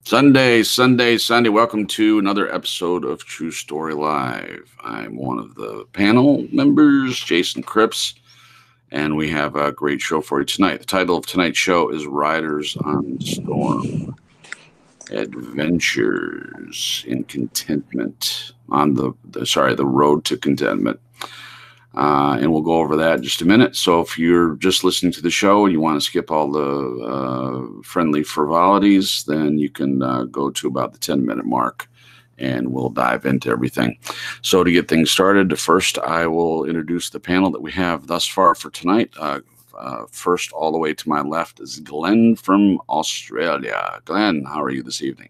Sunday. Welcome to another episode of True Story Live. I'm one of the panel members, Jason Cripps, and we have a great show for you tonight. The title of tonight's show is Riders on Storm. Adventures in Contentment on the road to contentment. And we'll go over that in just a minute. So if you're just listening to the show and you want to skip all the friendly frivolities, then you can go to about the 10-minute mark and we'll dive into everything. So to get things started, first I will introduce the panel that we have thus far for tonight. First, all the way to my left is Glenn from Australia. Glenn, how are you this evening?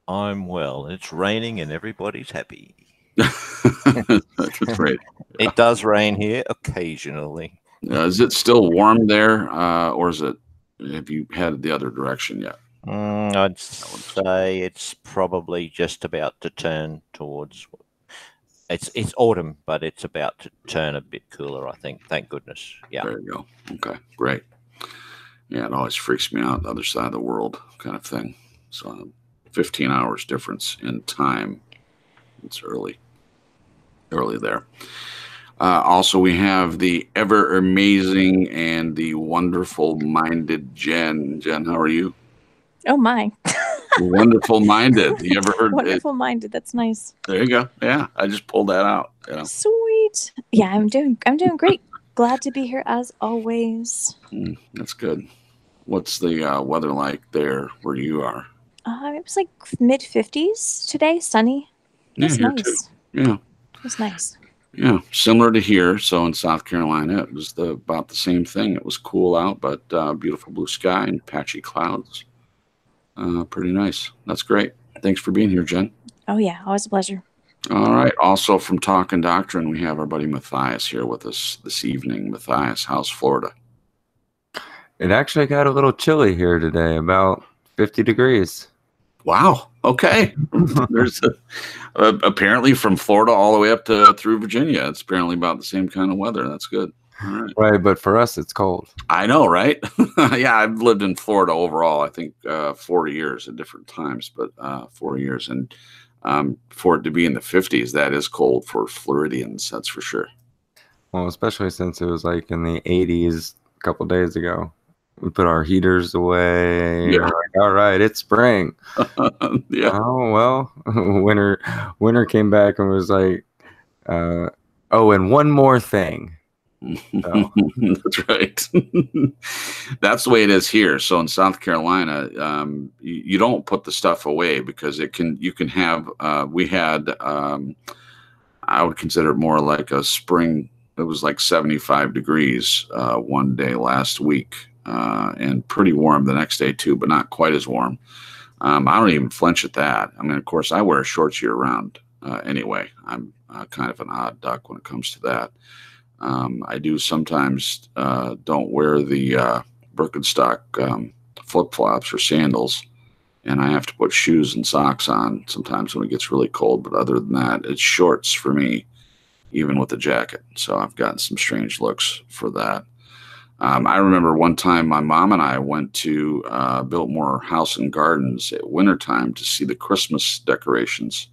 I'm well. It's raining and everybody's happy. That's great. It does rain here occasionally. Is it still warm there, or have you headed the other direction yet? I'd say it's probably just about to turn towards. It's autumn, but it's about to turn a bit cooler, I think. Thank goodness. Yeah. There you go. Okay, great. Yeah, it always freaks me out, the other side of the world kind of thing. So 15 hours difference in time. It's early there. Also, we have the ever amazing and the wonderful minded Jen. Jen, how are you? Oh my. Wonderful minded. You ever heard wonderful minded? That's nice. There you go. Yeah, I just pulled that out. Sweet. Yeah, I'm doing great. Glad to be here as always. That's good. What's the weather like there where you are? It was like mid-50s today, sunny. It's nice. Too. Yeah. It's nice. Yeah, similar to here. So in South Carolina, it was about the same thing. It was cool out, but beautiful blue sky and patchy clouds. Pretty nice. That's great. Thanks for being here, Jen. Oh, yeah. Always a pleasure. All right. Also from Talkin' Doctrine, we have our buddy Matthias here with us this evening. Matthias, how's Florida? It actually got a little chilly here today, about 50 degrees. Wow. Okay. There's apparently from Florida all the way up through Virginia. It's apparently about the same kind of weather. That's good. All right, but for us, it's cold. I know, right? Yeah, I've lived in Florida overall, I think 4 years at different times, but 4 years. And for it to be in the 50s, that is cold for Floridians, that's for sure. Well, especially since it was like in the 80s a couple days ago. We put our heaters away. Yeah. Like, all right, it's spring. Yeah. Oh, well, winter came back and was like, and one more thing. So. That's right. That's the way it is here. So in South Carolina, you don't put the stuff away because you can have, we had, I would consider it more like a spring. It was like 75 degrees one day last week. And pretty warm the next day too, but not quite as warm. I don't even flinch at that. I mean, of course, I wear shorts year round anyway. I'm kind of an odd duck when it comes to that. I do sometimes don't wear the Birkenstock flip-flops or sandals, and I have to put shoes and socks on sometimes when it gets really cold. But other than that, it's shorts for me, even with a jacket. So I've gotten some strange looks for that. I remember one time my mom and I went to Biltmore House and Gardens at wintertime to see the Christmas decorations.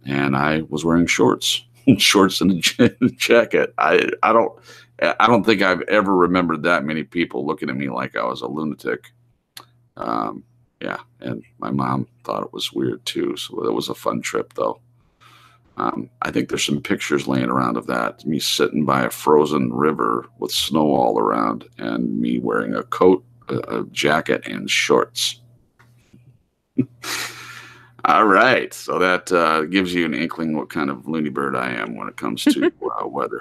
And I was wearing shorts and a jacket. I don't think I've ever remembered that many people looking at me like I was a lunatic. Yeah, and my mom thought it was weird too. So it was a fun trip though. I think there's some pictures laying around of that. Me sitting by a frozen river with snow all around and me wearing a coat, a jacket, and shorts. All right. So that gives you an inkling what kind of loony bird I am when it comes to weather.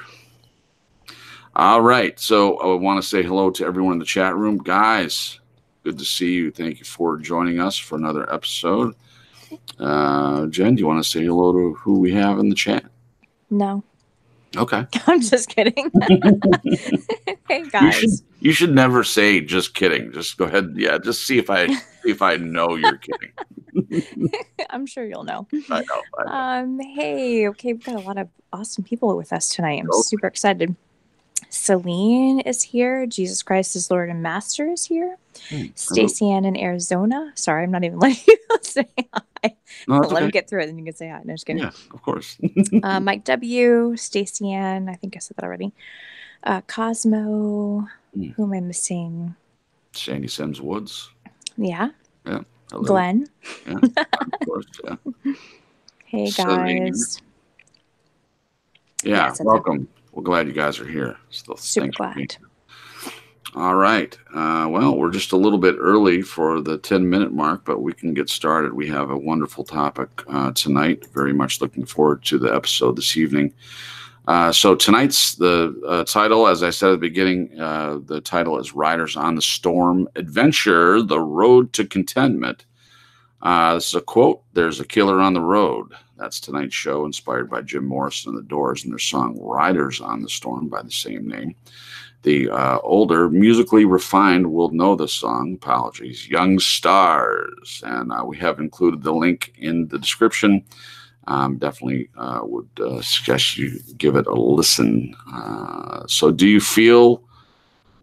All right. So I want to say hello to everyone in the chat room. Guys, good to see you. Thank you for joining us for another episode. Jen, do you want to say hello to who we have in the chat? No. Okay. I'm just kidding. Hey guys. You should never say just kidding. Just go ahead. Yeah, just see if I know you're kidding. I'm sure you'll know. I know. Hey, okay, we've got a lot of awesome people with us tonight. I'm super excited. Celine is here. Jesus Christ is Lord and Master is here. Stacy Ann in Arizona. Sorry, I'm not even letting you say hi. No, that's Let okay. him get through it, then you can say hi. No, just kidding. Yeah, of course. Mike W, Stacy Ann. I think I said that already. Cosmo. Who am I missing? Sandy Sims Woods. Yeah. Yeah. Hello. Glenn. Yeah, of course. Yeah. Hey Celine. guys. Yeah, I said welcome. We're glad you guys are here. Super Thanks for being glad. here. All right. Well, we're just a little bit early for the 10-minute mark, but we can get started. We have a wonderful topic tonight. Very much looking forward to the episode this evening. So tonight's the title, as I said at the beginning, the title is Riders on the Storm Adventure, The Road to Contentment. This is a quote. There's a killer on the road. That's tonight's show, inspired by Jim Morrison and the Doors and their song Riders on the Storm by the same name. The older, musically refined will know the song. Apologies. Young Stars. And we have included the link in the description. Definitely would suggest you give it a listen. So do you feel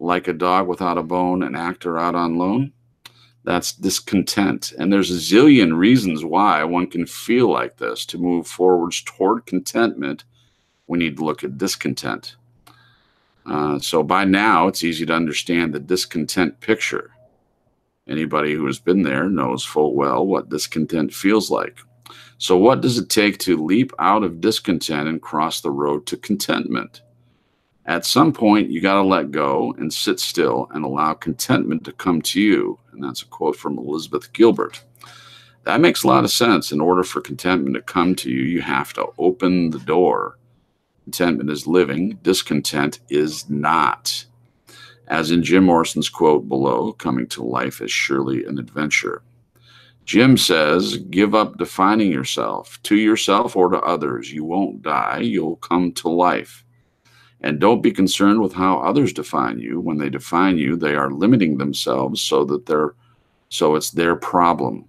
like a dog without a bone, an actor out on loan? That's discontent. And there's a zillion reasons why one can feel like this. To move forwards toward contentment, we need to look at discontent. So by now, it's easy to understand the discontent picture. Anybody who has been there knows full well what discontent feels like. So what does it take to leap out of discontent and cross the road to contentment? At some point, you got to let go and sit still and allow contentment to come to you. And that's a quote from Elizabeth Gilbert. That makes a lot of sense. In order for contentment to come to you, you have to open the door. Contentment is living. Discontent is not. As in Jim Morrison's quote below, coming to life is surely an adventure. Jim says, give up defining yourself to yourself or to others. You won't die. You'll come to life. And don't be concerned with how others define you. When they define you, they are limiting themselves so it's their problem.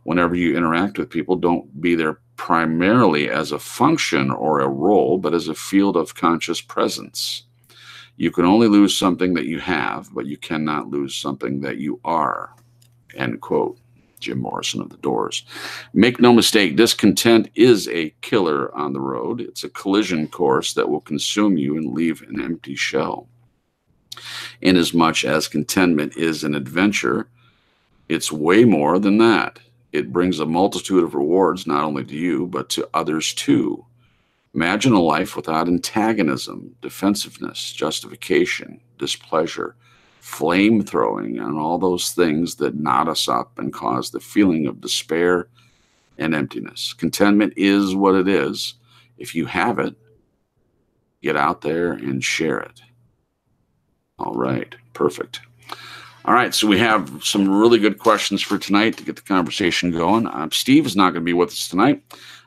Whenever you interact with people, don't be there primarily as a function or a role, but as a field of conscious presence. You can only lose something that you have, but you cannot lose something that you are. End quote. Jim Morrison of the Doors. Make no mistake, discontent is a killer on the road. It's a collision course that will consume you and leave an empty shell. Inasmuch as contentment is an adventure, it's way more than that. It brings a multitude of rewards, not only to you, but to others too. Imagine a life without antagonism, defensiveness, justification, displeasure, flame throwing, and all those things that knot us up and cause the feeling of despair and emptiness. Contentment is what it is. If you have it, get out there and share it. All right, perfect. All right, so we have some really good questions for tonight to get the conversation going. Steve is not going to be with us tonight.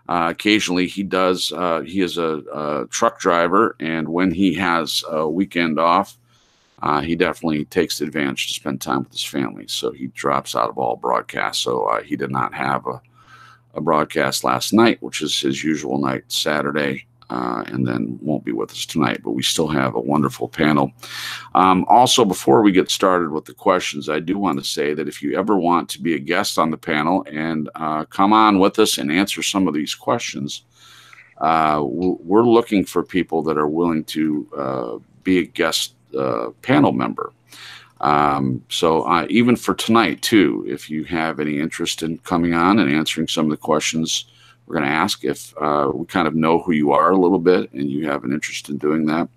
Occasionally he does. He is a truck driver, and when he has a weekend off, he definitely takes advantage to spend time with his family. So he drops out of all broadcasts. So he did not have a broadcast last night, which is his usual night, Saturday, and then won't be with us tonight. But we still have a wonderful panel. Also, before we get started with the questions, I do want to say that if you ever want to be a guest on the panel and come on with us and answer some of these questions, we're looking for people that are willing to be a guest panel member. So even for tonight too, if you have any interest in coming on and answering some of the questions we're going to ask, if we kind of know who you are a little bit and you have an interest in doing that,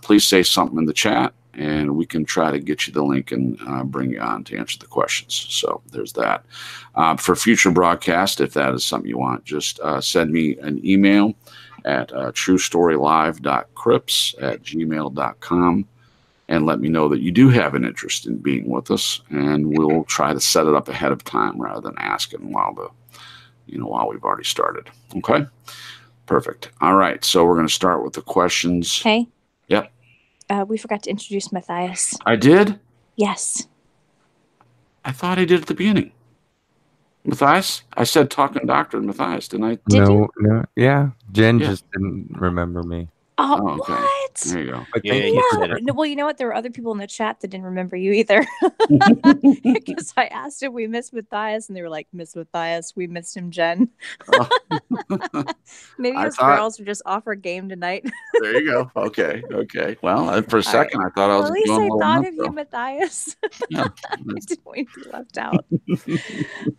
please say something in the chat and we can try to get you the link and bring you on to answer the questions. So there's that. For future broadcast, if that is something you want, just send me an email at truestorylive.crips@gmail.com and let me know that you do have an interest in being with us, and we'll try to set it up ahead of time rather than asking while we've already started. Okay, perfect. All right, so we're going to start with the questions. Hey. Yep. We forgot to introduce Matthias. I did? Yes. I thought I did at the beginning. Matthias? I said talking Dr. Matthias, didn't I? Did you? No. Yeah. Jen Yeah. just didn't remember me. Oh, okay. what? There you go. But Yeah, thank you you said for it. No, well, you know what? There were other people in the chat that didn't remember you either. Because I asked if we missed Matthias, and they were like, "Miss Matthias, we missed him, Jen." Oh. Maybe I us thought- girls were just off our game tonight. There you go. Okay. Well, for a second, I thought I was At least going I a little thought nuts, of you, though. Matthias. Yeah. I didn't want you to be left out.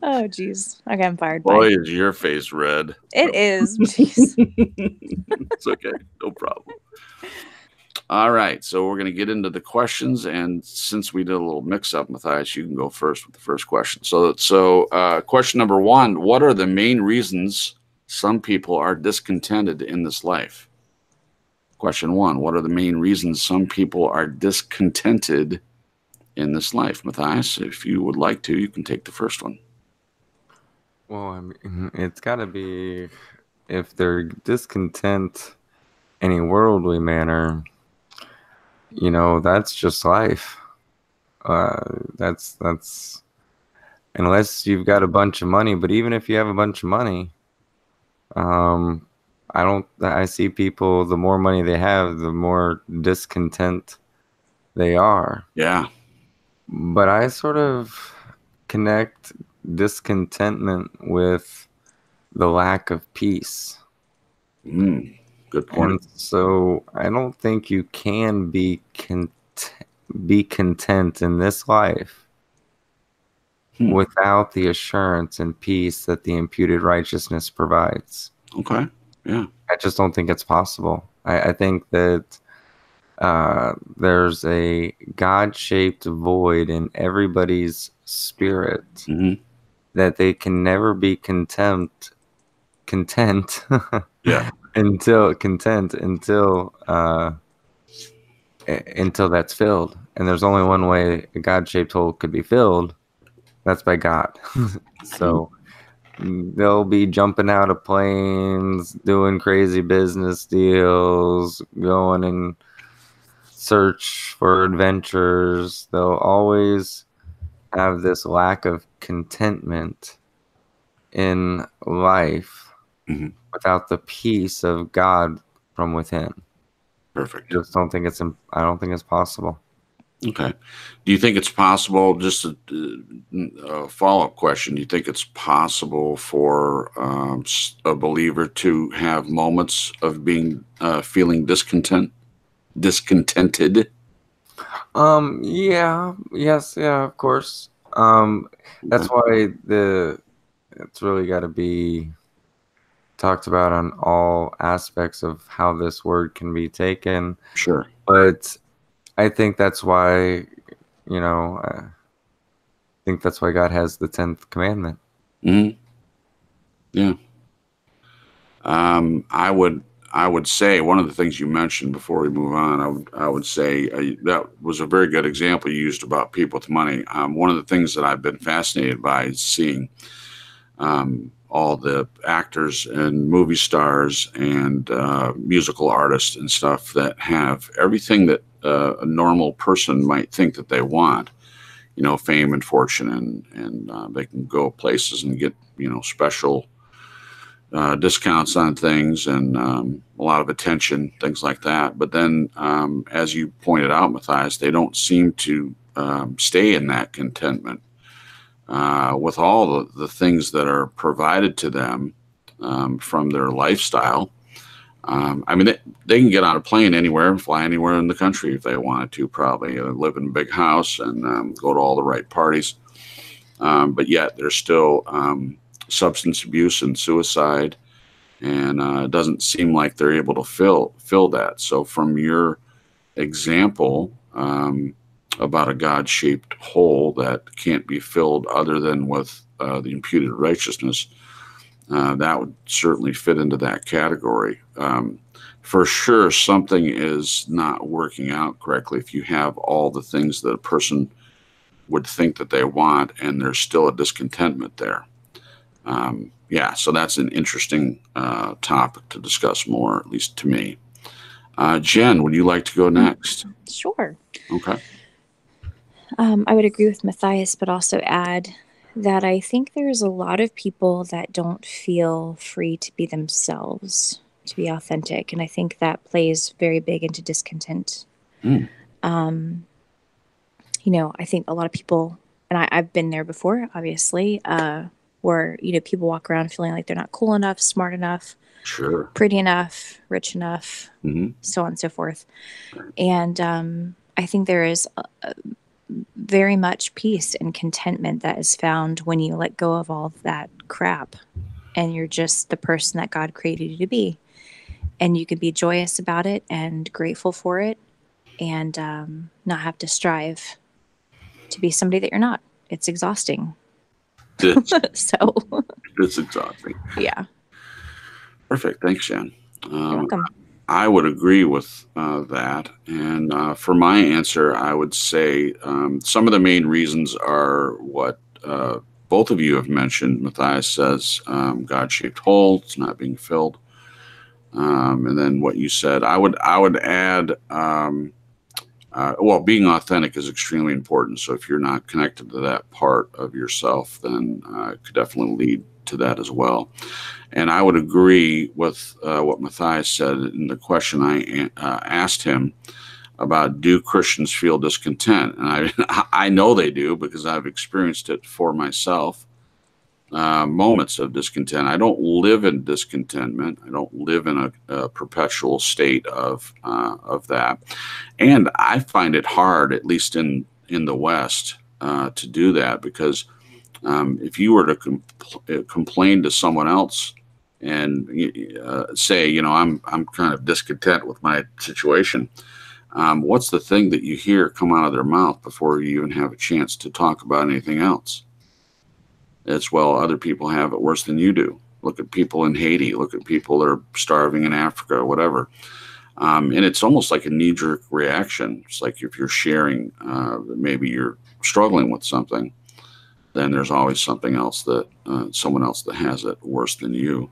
Oh, geez. Okay, I'm fired. Boy, Bye. is your face red. It is. Jeez. It's okay. No problem. All right. So we're going to get into the questions. And since we did a little mix up, Matthias, you can go first with the first question. So question number one, what are the main reasons some people are discontented in this life? Question one, what are the main reasons some people are discontented in this life? Matthias, if you would like to, you can take the first one. Well, I mean, it's got to be if they're discontent in a worldly manner, that's just life. That's unless you've got a bunch of money. But even if you have a bunch of money, I see people, the more money they have, the more discontent they are. Yeah. But I sort of connect discontentment with the lack of peace. Good point. And so I don't think you can be content in this life without the assurance and peace that the imputed righteousness provides. Okay. Yeah. I just don't think it's possible. I think that there's a God-shaped void in everybody's spirit that they can never be content Yeah. until that's filled. And there's only one way a God-shaped hole could be filled. That's by God. So they'll be jumping out of planes, doing crazy business deals, going and search for adventures. They'll always have this lack of contentment in life without the peace of God from within. Perfect. I don't think it's possible. Okay. Do you think it's possible, just a follow-up question, do you think it's possible for a believer to have moments of being feeling discontented? Yeah, yes, yeah, of course. That's why it's really got to be talked about on all aspects of how this word can be taken. Sure. But I think that's why, I think that's why God has the 10th commandment. Yeah. I would say one of the things you mentioned before we move on, I would say that was a very good example you used about people with money. One of the things that I've been fascinated by is seeing all the actors and movie stars and musical artists and stuff that have everything that a normal person might think that they want, fame and fortune, and they can go places and get, special discounts on things and a lot of attention, things like that. But then, as you pointed out, Matthias, they don't seem to stay in that contentment with all the things that are provided to them from their lifestyle. I mean, they can get on a plane anywhere and fly anywhere in the country if they wanted to, probably live in a big house and go to all the right parties. But yet there's still substance abuse and suicide, and it doesn't seem like they're able to fill that. So from your example about a God-shaped hole that can't be filled other than with the imputed righteousness, that would certainly fit into that category. For sure, something is not working out correctly if you have all the things that a person would think that they want and there's still a discontentment there. Yeah, so that's an interesting topic to discuss more, at least to me. Jen, would you like to go next? Sure. Okay. I would agree with Matthias, but also add that I think there's a lot of people that don't feel free to be themselves to be authentic. And I think that plays very big into discontent. Mm. You know, I think a lot of people, and I've been there before, obviously, where, you know, people walk around feeling like they're not cool enough, smart enough, Sure. pretty enough, rich enough, Mm-hmm. so on and so forth. And I think there is very much peace and contentment that is found when you let go of all of that crap and you're just the person that God created you to be. And you can be joyous about it and grateful for it and not have to strive to be somebody that you're not. It's exhausting. So It's exhausting. yeah. Perfect. Thanks, Jen. You're welcome. I would agree with that. And for my answer, I would say some of the main reasons are what both of you have mentioned. Matthias says God-shaped hole, it's not being filled. And then what you said, I would add, well, being authentic is extremely important. So if you're not connected to that part of yourself, then it could definitely lead to that as well. And I would agree with what Matthias said in the question I asked him about, do Christians feel discontent? And I know they do, because I've experienced it for myself. Moments of discontent. I don't live in discontentment. I don't live in a perpetual state of that. And I find it hard, at least in the West, to do that, because if you were to complain to someone else and say, you know, I'm kind of discontent with my situation, what's the thing that you hear come out of their mouth before you even have a chance to talk about anything else? It's, well, other people have it worse than you do. Look at people in Haiti. Look at people that are starving in Africa or whatever. And it's almost like a knee-jerk reaction. It's like if you're sharing, maybe you're struggling with something, then there's always something else that someone else that has it worse than you.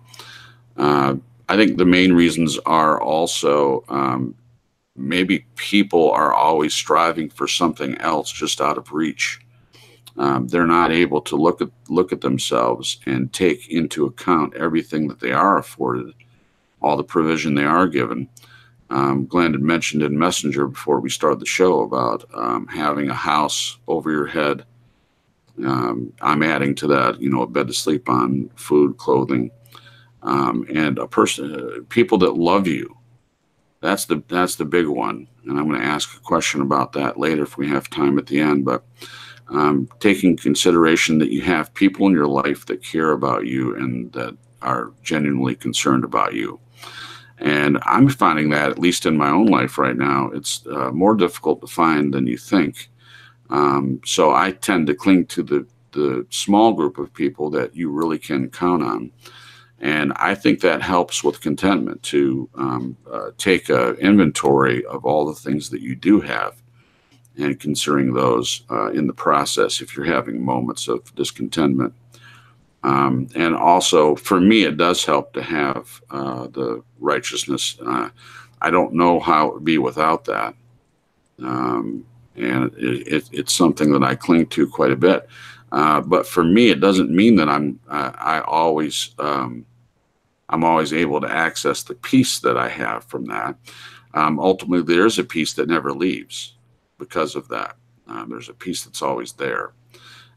I think the main reasons are also maybe people are always striving for something else just out of reach. They're not able to look at themselves and take into account everything that they are afforded, all the provision they are given. Glenn had mentioned in Messenger before we started the show about having a house over your head. I'm adding to that, you know, a bed to sleep on, food, clothing, and people that love you. That's the big one. And I'm going to ask a question about that later if we have time at the end. But taking consideration that you have people in your life that care about you and that are genuinely concerned about you. And I'm finding that, at least in my own life right now, it's more difficult to find than you think. So I tend to cling to the small group of people that you really can count on. And I think that helps with contentment, to take an inventory of all the things that you do have and considering those in the process if you're having moments of discontentment. And also, for me, it does help to have the righteousness. I don't know how it would be without that. And it's something that I cling to quite a bit. But for me, it doesn't mean that I'm always able to access the peace that I have from that. Ultimately, there's a peace that never leaves because of that. There's a peace that's always there.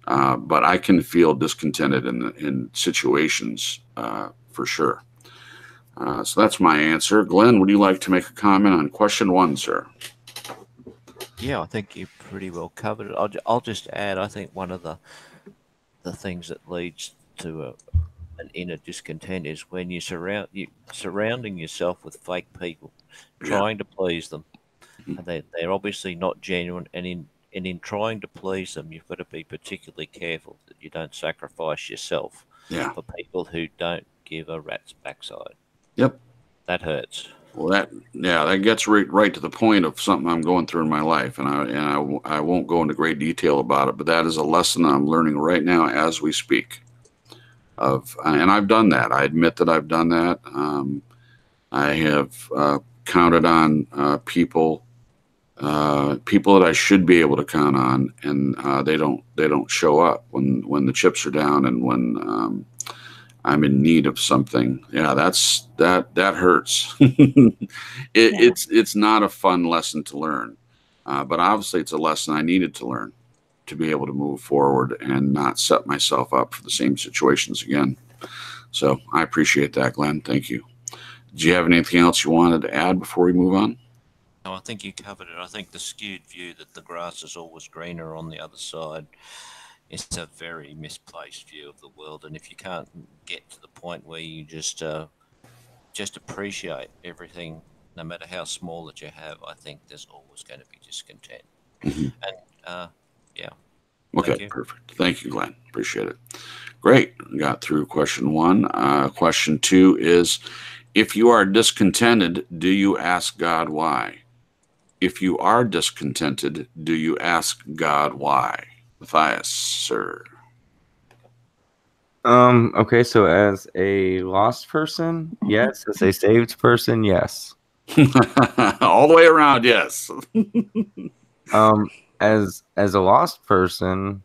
But I can feel discontented in situations for sure. So that's my answer. Glenn, would you like to make a comment on question 1, sir? Yeah, I think you pretty well covered it. I'll just add, I think one of the things that leads to an inner discontent is when you surrounding yourself with fake people, trying to please them. And they're obviously not genuine, and in trying to please them, you've got to be particularly careful that you don't sacrifice yourself for people who don't give a rat's backside. Yep. That hurts. Well, that gets right to the point of something I'm going through in my life, and I won't go into great detail about it, but that is a lesson I'm learning right now as we speak. And I've done that. I admit that I've done that. I have counted on people that I should be able to count on, and they don't show up when the chips are down, and when I'm in need of something. Yeah, that hurts. It's not a fun lesson to learn, but obviously it's a lesson I needed to learn to be able to move forward and not set myself up for the same situations again. So I appreciate that, Glenn. Thank you. Do you have anything else you wanted to add before we move on? No, I think you covered it. I think the skewed view that the grass is always greener on the other side is a very misplaced view of the world. And if you can't get to the point where you just appreciate everything, no matter how small that you have, I think there's always going to be discontent. Mm-hmm. And yeah. Okay, perfect. Thank you, Glenn. Appreciate it. Great. We got through question 1. Question 2 is, if you are discontented, do you ask God why? If you are discontented, do you ask God why? Matthias, sir. Okay, so as a lost person, yes. As a saved person, yes. All the way around, yes. As a lost person,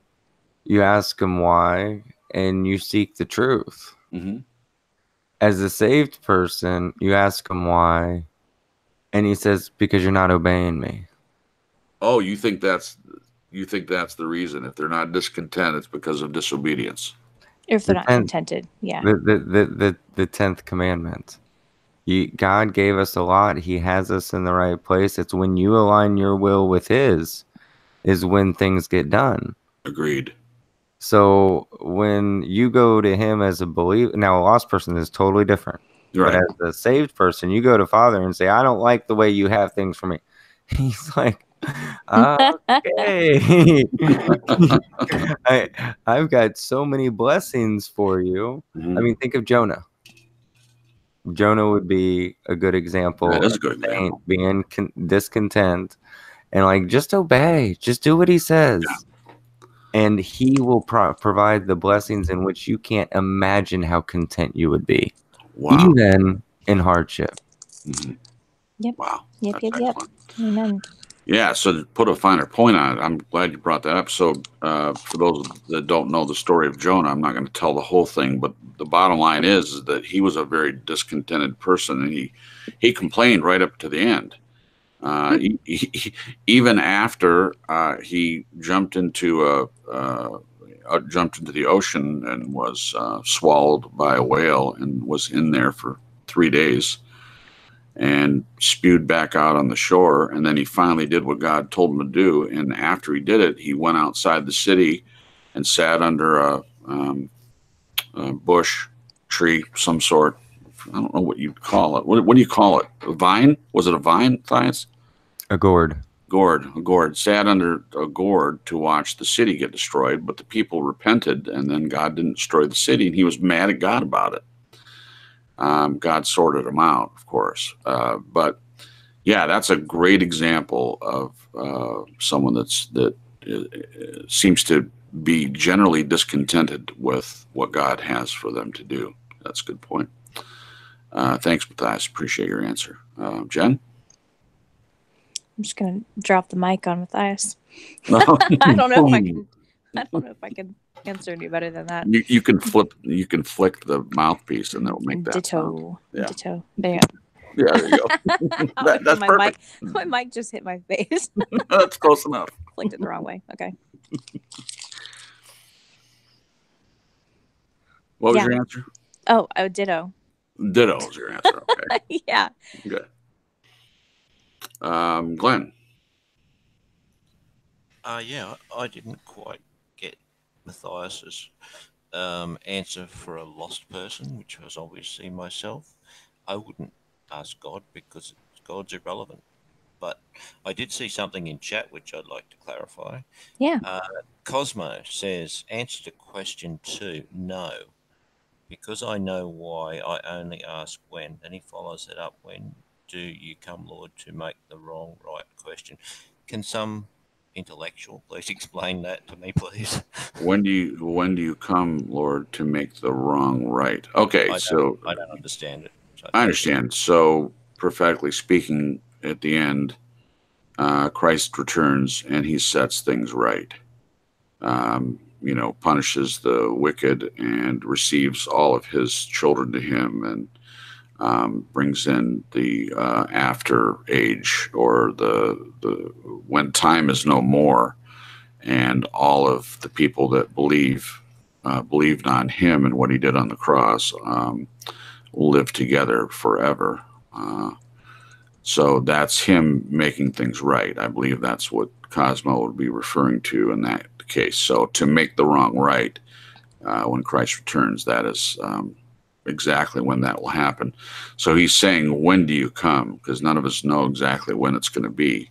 you ask him why, and you seek the truth. Mm-hmm. As a saved person, you ask him why, and he says, because you're not obeying me. Oh, you think that's the reason? If they're not discontent, it's because of disobedience. If they're not contented, yeah. The 10th commandment. God gave us a lot. He has us in the right place. It's when you align your will with his is when things get done. Agreed. So when you go to him as a believer, now a lost person is totally different. Right. But as a saved person, you go to Father and say, I don't like the way you have things for me. He's like, okay. I've got so many blessings for you. Mm-hmm. I mean, think of Jonah. Jonah would be a good example. That is a good example. Being discontent and like, just obey, just do what he says. Yeah. And he will provide the blessings in which you can't imagine how content you would be. Wow. Even in hardship. Mm-hmm. Yep. Wow. Yep. Amen. Yeah, so to put a finer point on it, I'm glad you brought that up. So for those that don't know the story of Jonah, I'm not going to tell the whole thing, but the bottom line is that he was a very discontented person, and he complained right up to the end. Even after he jumped into the ocean and was swallowed by a whale and was in there for 3 days and spewed back out on the shore. And then he finally did what God told him to do. And after he did it, he went outside the city and sat under a bush, tree, some sort. I don't know what you'd call it. What do you call it? A vine? Was it a vine, Thias? A gourd. A gourd. Sat under a gourd to watch the city get destroyed, but the people repented, and then God didn't destroy the city, and he was mad at God about it. God sorted him out, of course. But yeah, that's a great example of someone that seems to be generally discontented with what God has for them to do. That's a good point. Thanks, Matthias. Appreciate your answer. Jen? I'm just going to drop the mic on Matthias. I don't know if I can answer any better than that. You can flick the mouthpiece and it'll make that Ditto. Sound. Yeah. Ditto. There you go. Yeah, there you go. That's perfect. My mic just hit my face. That's close enough. Flicked it the wrong way. Okay. What was your answer? Oh, ditto. Ditto was your answer. Okay. Yeah. Good. Glenn. Yeah, I didn't quite get Matthias's answer for a lost person, which was obviously myself. I wouldn't ask God because God's irrelevant. But I did see something in chat which I'd like to clarify. Yeah. Cosmo says, answer to question 2, no. Because I know why, I only ask when. Then he follows it up, when do you come, Lord, to make the wrong right question? Can some intellectual please explain that to me, please? When do you come, Lord, to make the wrong right? Okay, I don't understand it. So I understand. So prophetically speaking, at the end, Christ returns and he sets things right. punishes the wicked and receives all of his children to him, and brings in the after age, or the when time is no more, and all of the people that believed on him and what he did on the cross will live together forever. So that's him making things right. I believe that's what Cosmo would be referring to in that case. So to make the wrong right when Christ returns, that is exactly when that will happen. So he's saying, when do you come? Because none of us know exactly when it's going to be.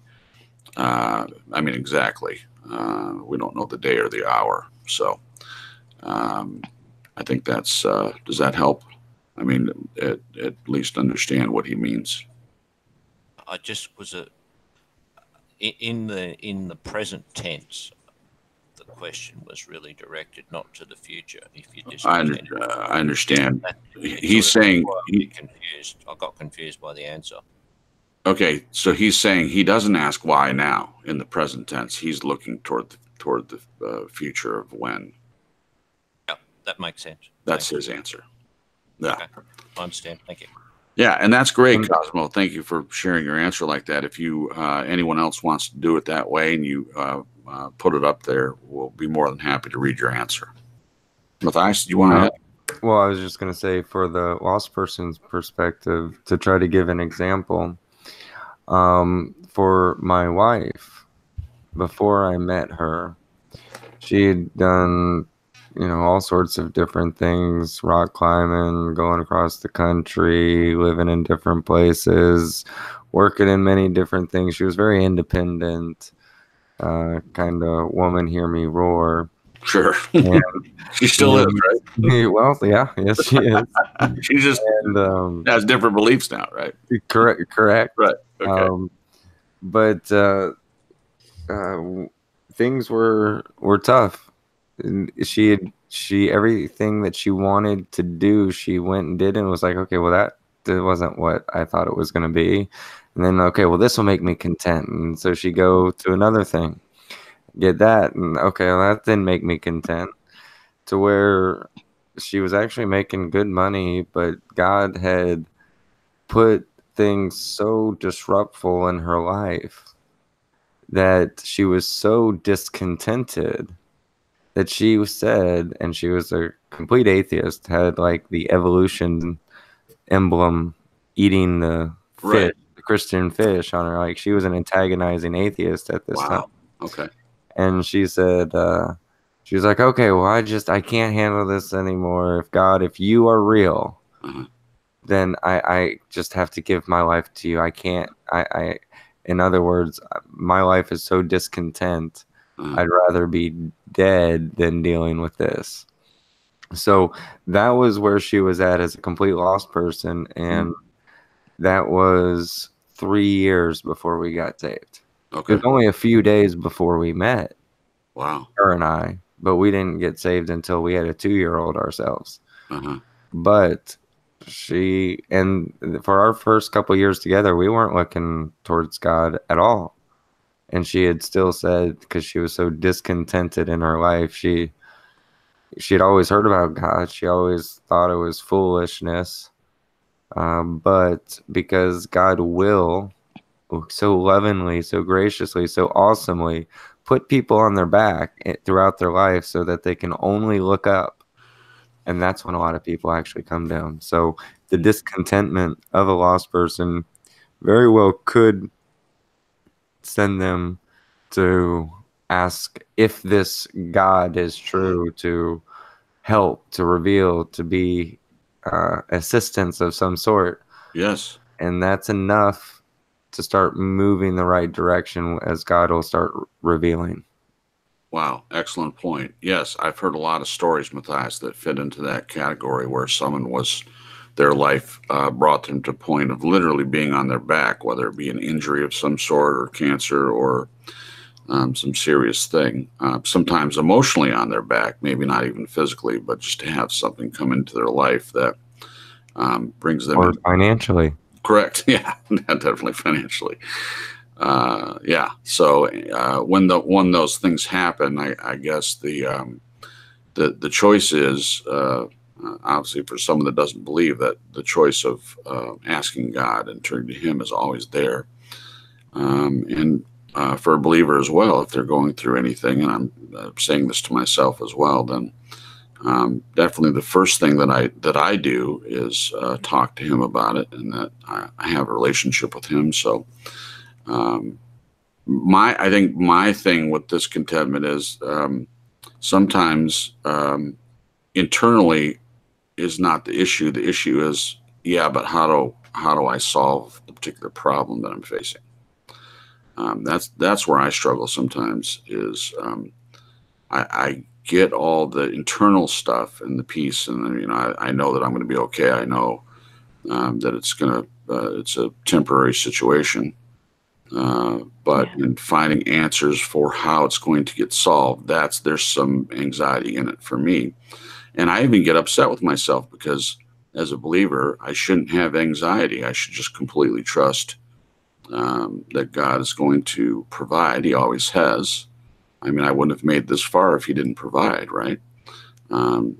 Exactly. We don't know the day or the hour. So I think that's, does that help? At least understand what he means. I just was in the present tense. The question was really directed not to the future. If you just I understand. He's saying confused. I got confused by the answer. Okay, so he's saying he doesn't ask why now in the present tense. He's looking toward the future of when. Yeah, that makes sense. That's his answer. Yeah, okay. I understand. Thank you. Yeah, and that's great, Cosmo. Thank you for sharing your answer like that. If you anyone else wants to do it that way, and you put it up there, we'll be more than happy to read your answer. Matthias, do you want to add? Well, I was just going to say, for the lost person's perspective, to try to give an example, for my wife, before I met her, she had done, all sorts of different things, rock climbing, going across the country, living in different places, working in many different things. She was very independent, kind of woman, hear me roar. Sure. And, she still is, right? Well, yeah, yes, she is. She just has different beliefs now, right? Correct. Right. Okay. But things were tough. She everything that she wanted to do, she went and did, and was like, okay, well, that wasn't what I thought it was going to be. And then, okay, well, this will make me content. And so she go to another thing, get that, and okay, well, that didn't make me content. To where she was actually making good money, but God had put things so disruptful in her life that she was so discontented that she said, and she was a complete atheist, had like the evolution emblem eating the fish, the Christian fish on her. Like, she was an antagonizing atheist at this time. Okay. And she said, she was like, okay, well, I can't handle this anymore. If you are real, then I just have to give my life to you. I can't, in other words, my life is so discontent. I'd rather be dead than dealing with this. So that was where she was at as a complete lost person. And that was 3 years before we got saved. Okay. It was only a few days before we met. Wow. Her and I, but we didn't get saved until we had a 2-year-old ourselves. But for our first couple years together, we weren't looking towards God at all. And she had still said, because she was so discontented in her life, she'd always heard about God. She always thought it was foolishness. But because God will so lovingly, so graciously, so awesomely put people on their back throughout their life so that they can only look up. And that's when a lot of people actually come down. So the discontentment of a lost person very well could send them to ask if this God is true, to help, to reveal, to be assistance of some sort. Yes. And that's enough to start moving the right direction as God will start revealing. Wow. Excellent point. Yes. I've heard a lot of stories, Matthias, that fit into that category, where someone their life brought them to a point of literally being on their back, whether it be an injury of some sort or cancer or some serious thing, sometimes emotionally on their back, maybe not even physically, but just to have something come into their life that brings them or financially. Correct. Yeah, definitely financially. Yeah. So when those things happen, I guess the the choice is obviously for someone that doesn't believe, that the choice of asking God and turning to Him is always there. And for a believer as well, if they're going through anything, and I'm saying this to myself as well, then definitely the first thing that I do is talk to Him about it, and that I have a relationship with Him. So I think my thing with discontentment is sometimes internally is not the issue. The issue is, yeah, but how do I solve the particular problem that I'm facing? That's where I struggle sometimes. Is I get all the internal stuff and the peace, and I know that I'm going to be okay. I know that it's a temporary situation, but in finding answers for how it's going to get solved, there's some anxiety in it for me, and I even get upset with myself because as a believer, I shouldn't have anxiety. I should just completely trust that God is going to provide. He always has. I mean, I wouldn't have made this far if He didn't provide, right?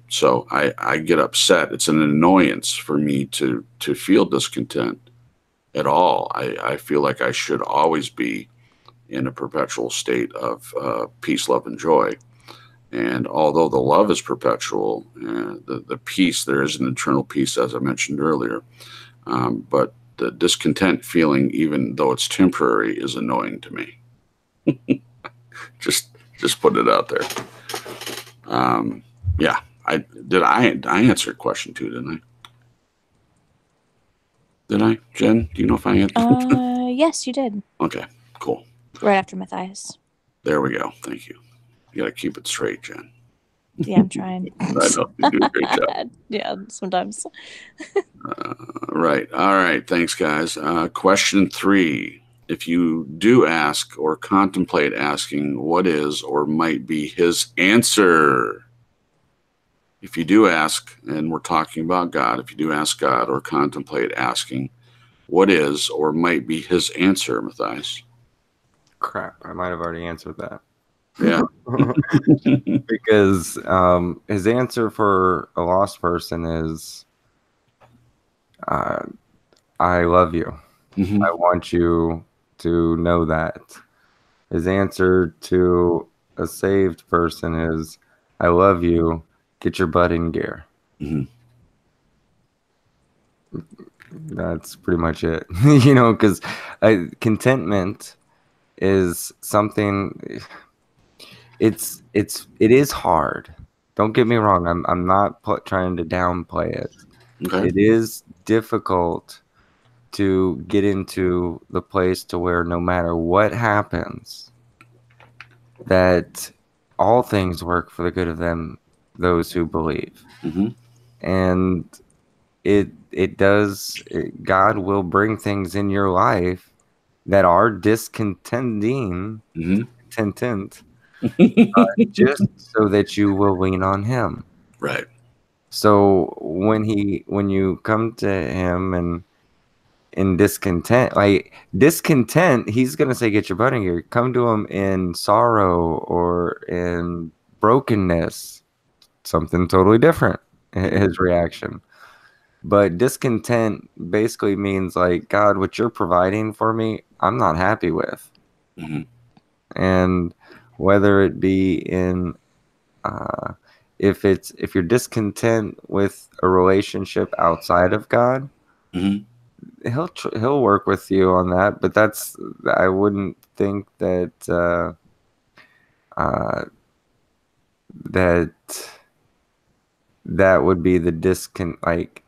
So I get upset. It's an annoyance for me to feel discontent at all. I feel like I should always be in a perpetual state of peace, love, and joy. And although the love is perpetual, the peace, there is an internal peace, as I mentioned earlier. But the discontent feeling, even though it's temporary, is annoying to me. just put it out there. Yeah, I answered a question too, didn't I? Did I, Jen? Do you know if I answered? Yes, you did. Okay, cool. Right after Matthias. There we go. Thank you. You got to keep it straight, Jen. Yeah, I'm trying. I know you do a great job. Yeah, sometimes. Right. All right. Thanks, guys. Question 3. If you do ask or contemplate asking, what is or might be His answer? If you do ask, and we're talking about God, if you do ask God or contemplate asking, what is or might be His answer, Matthias? Crap, I might have already answered that. Yeah. Because His answer for a lost person is, I love you. Mm-hmm. I want you to know that. His answer to a saved person is, I love you. Get your butt in gear. Mm-hmm. That's pretty much it. Because contentment is something. It is hard. Don't get me wrong. I'm not trying to downplay it. Okay. It is difficult to get into the place to where no matter what happens, that all things work for the good of them, those who believe. Mm-hmm. And it does. God will bring things in your life that are discontenting, Mm-hmm. content, just so that you will lean on Him. Right. So when you come to Him and in discontent, He's gonna say, "Get your butt in here." Come to Him in sorrow or in brokenness, something totally different. His reaction. But discontent basically means like, God, what you're providing for me, I'm not happy with. Mm-hmm. And whether it be in, if you're discontent with a relationship outside of God, Mm-hmm. He'll work with you on that. But I wouldn't think that that would be the like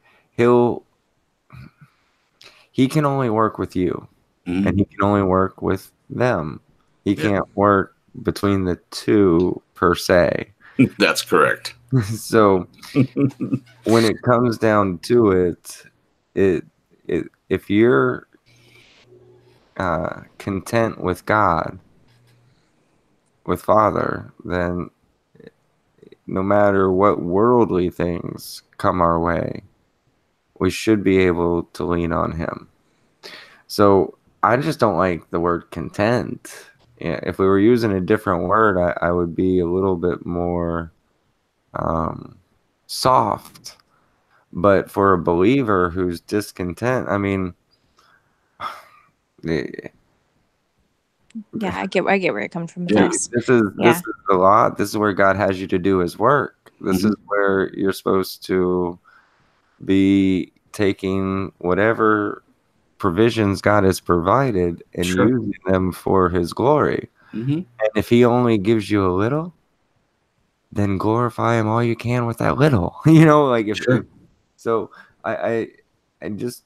he can only work with you. Mm-hmm. And He can only work with them. He can't work between the two per se. That's correct. So when it comes down to it, if you're content with God, with Father, then no matter what worldly things come our way, we should be able to lean on Him. So I just don't like the word content. Yeah, if we were using a different word, I would be a little bit more soft. But for a believer who's discontent, I mean, Yeah, I get where you're coming from with Yeah. this. this is Yeah. a lot. This is where God has you to do His work. This is where you're supposed to be taking whatever provisions God has provided and Sure. using them for His glory. Mm-hmm. And if He only gives you a little, then glorify Him all you can with that little. You know, like if so, I just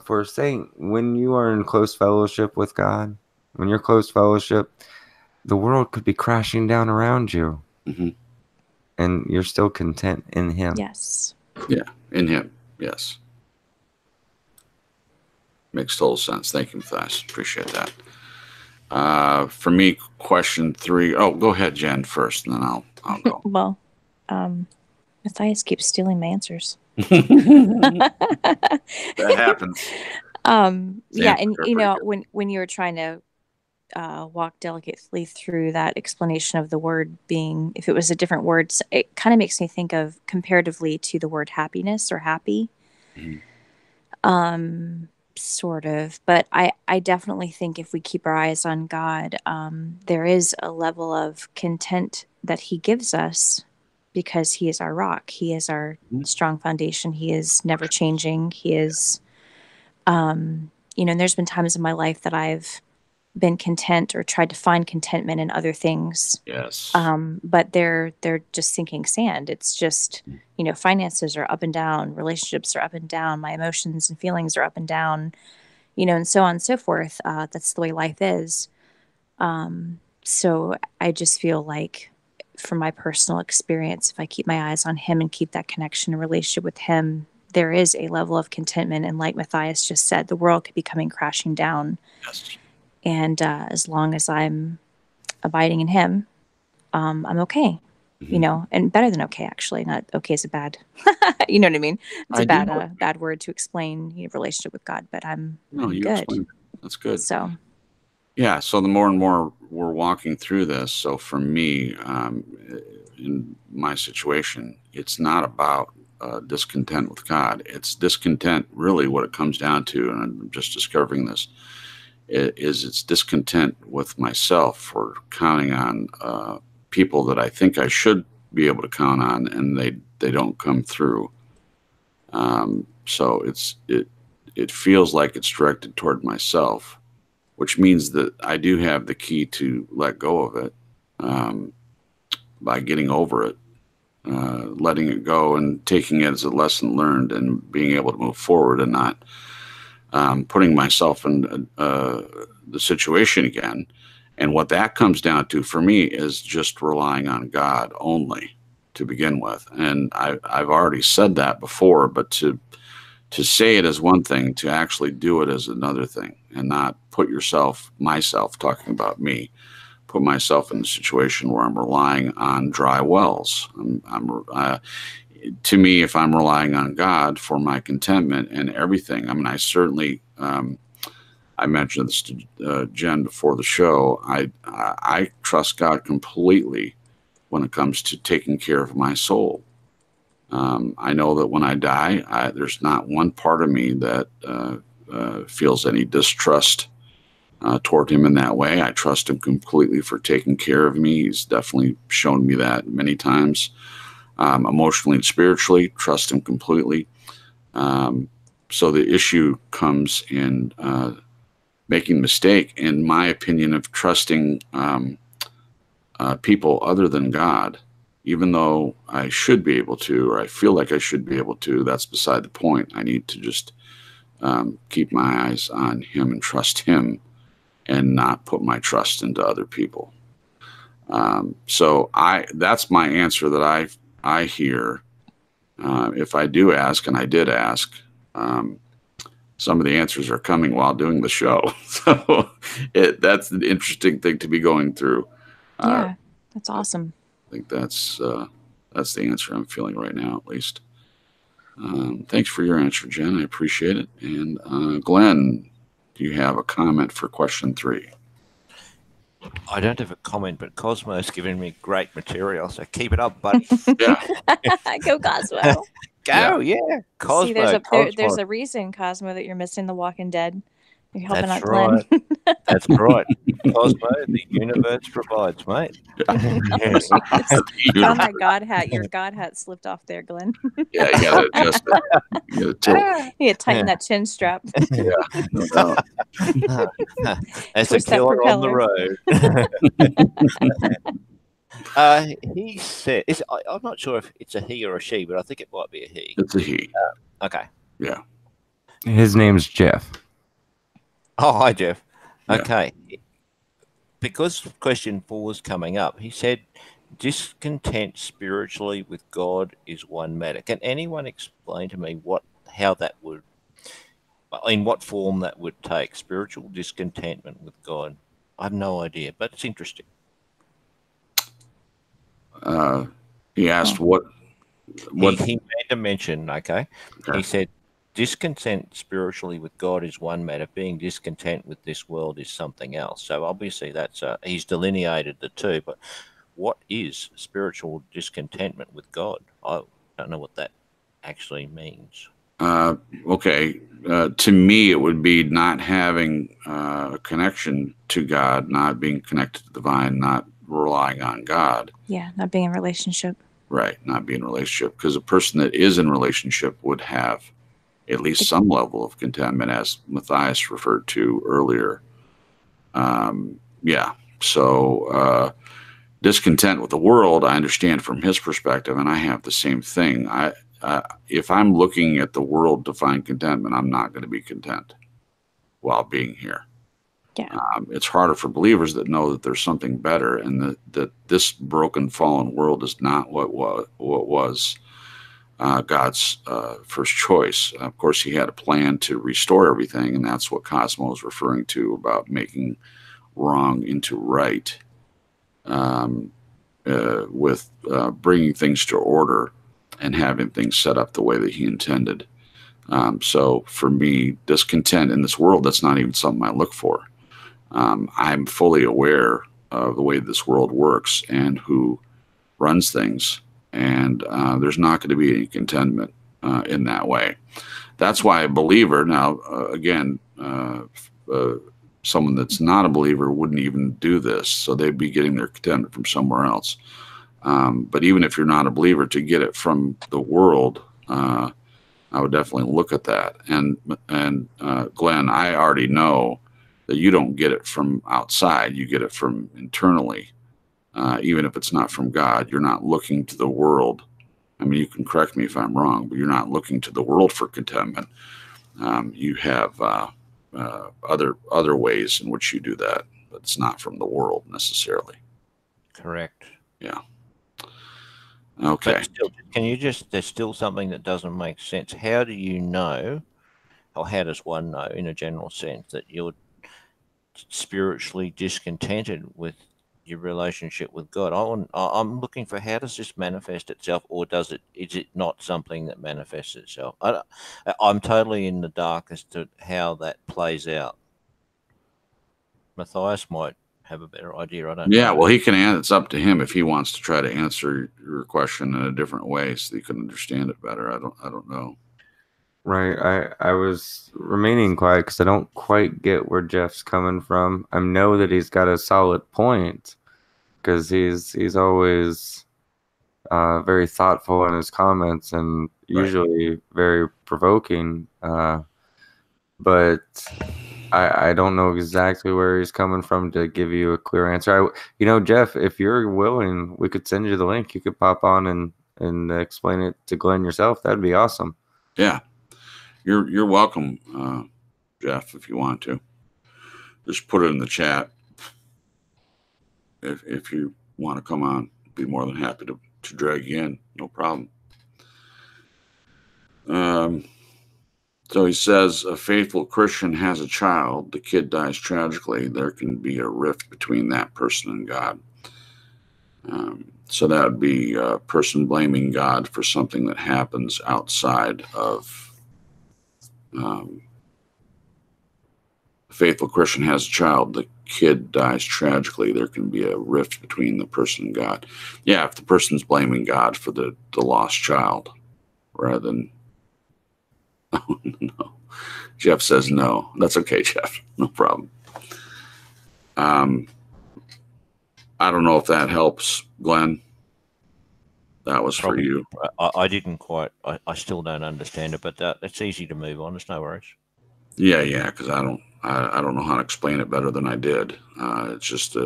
for a saint, when you are in close fellowship with God, when you're close fellowship, the world could be crashing down around you, and you're still content in Him. Yes. Yeah, in Him. Yes. Makes total sense. Thank you, Matthias. Appreciate that. For me, question 3. Oh, go ahead, Jen, first, and then I'll go. Well, Matthias keeps stealing my answers. That happens. Yeah, and you know, when you were trying to walk delicately through that explanation of the word being, if it was a different word, it kind of makes me think of comparatively to the word happiness or happy. Sort of, but I definitely think if we keep our eyes on God, there is a level of content that He gives us because He is our rock. He is our strong foundation. He is never changing. He is, you know, and there's been times in my life that I've been content or tried to find contentment in other things. Yes. But they're just sinking sand. It's just, you know, finances are up and down, relationships are up and down, my emotions and feelings are up and down, you know, and so on and so forth. That's the way life is. So I just feel like, from my personal experience, if I keep my eyes on Him and keep that connection and relationship with Him, there is a level of contentment. And like Matthias just said, the world could be coming crashing down. Yes. And as long as I'm abiding in Him, I'm okay, you know, and better than okay, actually. Not okay is a bad, you know what I mean? It's a bad word to explain your relationship with God, but I'm good. That's good. So, yeah. So the more and more we're walking through this, so for me, in my situation, it's not about discontent with God. It's discontent, really, what it comes down to, and I'm just discovering this. It's discontent with myself for counting on people that I think I should be able to count on, and they don't come through. So it feels like it's directed toward myself, which means that I do have the key to let go of it by getting over it, letting it go, and taking it as a lesson learned, and being able to move forward, and not putting myself in the situation again. And what that comes down to for me is just relying on God only to begin with. And I've already said that before, but to say it is one thing, to actually do it is another thing, and not put myself talking about me, put myself in a situation where I'm relying on dry wells. To me, if I'm relying on God for my contentment and everything, I mean, I certainly, I mentioned this to Jen before the show, I trust God completely when it comes to taking care of my soul. I know that when I die, there's not one part of me that feels any distrust toward Him in that way. I trust Him completely for taking care of me. He's definitely shown me that many times. Emotionally and spiritually, trust Him completely. So the issue comes in making a mistake, in my opinion, of trusting people other than God, even though I should be able to, or I feel like I should be able to. That's beside the point. I need to just keep my eyes on Him and trust Him, and not put my trust into other people. So that's my answer that I hear. If I do ask, and I did ask, some of the answers are coming while doing the show. So that's an interesting thing to be going through. Yeah, that's awesome. I think that's the answer I'm feeling right now, at least. Thanks for your answer, Jen. I appreciate it. And Glenn, do you have a comment for question 3? I don't have a comment, but Cosmo's given me great material, so keep it up, buddy. Yeah. Go Cosmo. Go, yeah. Cosmo, See, there's Cosmo. a reason, Cosmo, that you're missing The Walking Dead. You're helping That's out Glenn. right. That's right. Cosmo, the universe provides, mate. Yes. Found that God hat. Your God hat slipped off there, Glenn. Yeah, you gotta adjust it. You gotta tilt. You gotta tighten that chin strap. Yeah, no doubt. As a Twist that killer on the road. He said, I'm not sure if it's a he or a she, but I think it might be a he. It's a he. Okay. Yeah. His name's Jeff. Oh, hi, Jeff. Yeah. Okay. Because question 4 is coming up, he said, discontent spiritually with God is one matter. Can anyone explain to me how that would, in what form that would take, spiritual discontentment with God? I have no idea, but it's interesting. He asked what he made a mention, okay? He said, discontent spiritually with God is one matter. Being discontent with this world is something else. So obviously that's he's delineated the two. But what is spiritual discontentment with God? I don't know what that actually means. Okay. To me, it would be not having a connection to God, not being connected to the divine, not relying on God. Yeah, not being in a relationship. Right, not being in a relationship. Because a person that is in a relationship would have at least some level of contentment, as Matthias referred to earlier. Yeah, so discontent with the world, I understand from his perspective, and I have the same thing. If I'm looking at the world to find contentment, I'm not going to be content while being here. Yeah. It's harder for believers that know that there's something better, and that this broken, fallen world is not what was God's first choice. Of course, he had a plan to restore everything, and that's what Cosmo is referring to about making wrong into right, with bringing things to order and having things set up the way that he intended. So for me, discontent in this world, that's not even something I look for. I'm fully aware of the way this world works and who runs things. And there's not going to be any contentment in that way. That's why a believer, now, again, someone that's not a believer wouldn't even do this. So they'd be getting their contentment from somewhere else. But even if you're not a believer, to get it from the world, I would definitely look at that. And Glenn, I already know that you don't get it from outside. You get it from internally. Even if it's not from God, you're not looking to the world. I mean, you can correct me if I'm wrong, but you're not looking to the world for contentment. You have other ways in which you do that, but it's not from the world necessarily. Correct. Yeah. Okay. But still, there's still something that doesn't make sense. How do you know, or how does one know in a general sense, that you're spiritually discontented with your relationship with God? I'm looking for, how does this manifest itself, or is it not something that manifests itself? I'm totally in the dark as to how that plays out. Matthias might have a better idea. I don't know. Yeah, well, he can answer. It's up to him if he wants to try to answer your question in a different way so you can understand it better. I don't know. Right. I was remaining quiet because I don't quite get where Jeff's coming from. I know that he's got a solid point because he's always very thoughtful in his comments and usually very provoking. But I don't know exactly where he's coming from to give you a clear answer. Jeff, if you're willing, we could send you the link. You could pop on and explain it to Glenn yourself. That'd be awesome. Yeah. You're welcome, Jeff, if you want to. Just put it in the chat. If you want to come on, I'd be more than happy to drag you in. No problem. So he says, a faithful Christian has a child. The kid dies tragically. There can be a rift between that person and God. So that would be a person blaming God for something that happens outside of a faithful Christian has a child. The kid dies tragically, there can be a rift between the person and God. Yeah, if the person's blaming God for the lost child rather than oh, no. Jeff says no. That's okay, Jeff. No problem. I don't know if that helps, Glenn. That was Probably, for you. I didn't quite. I still don't understand it, but it's easy to move on. It's no worries. Yeah, because I don't know how to explain it better than I did. It's just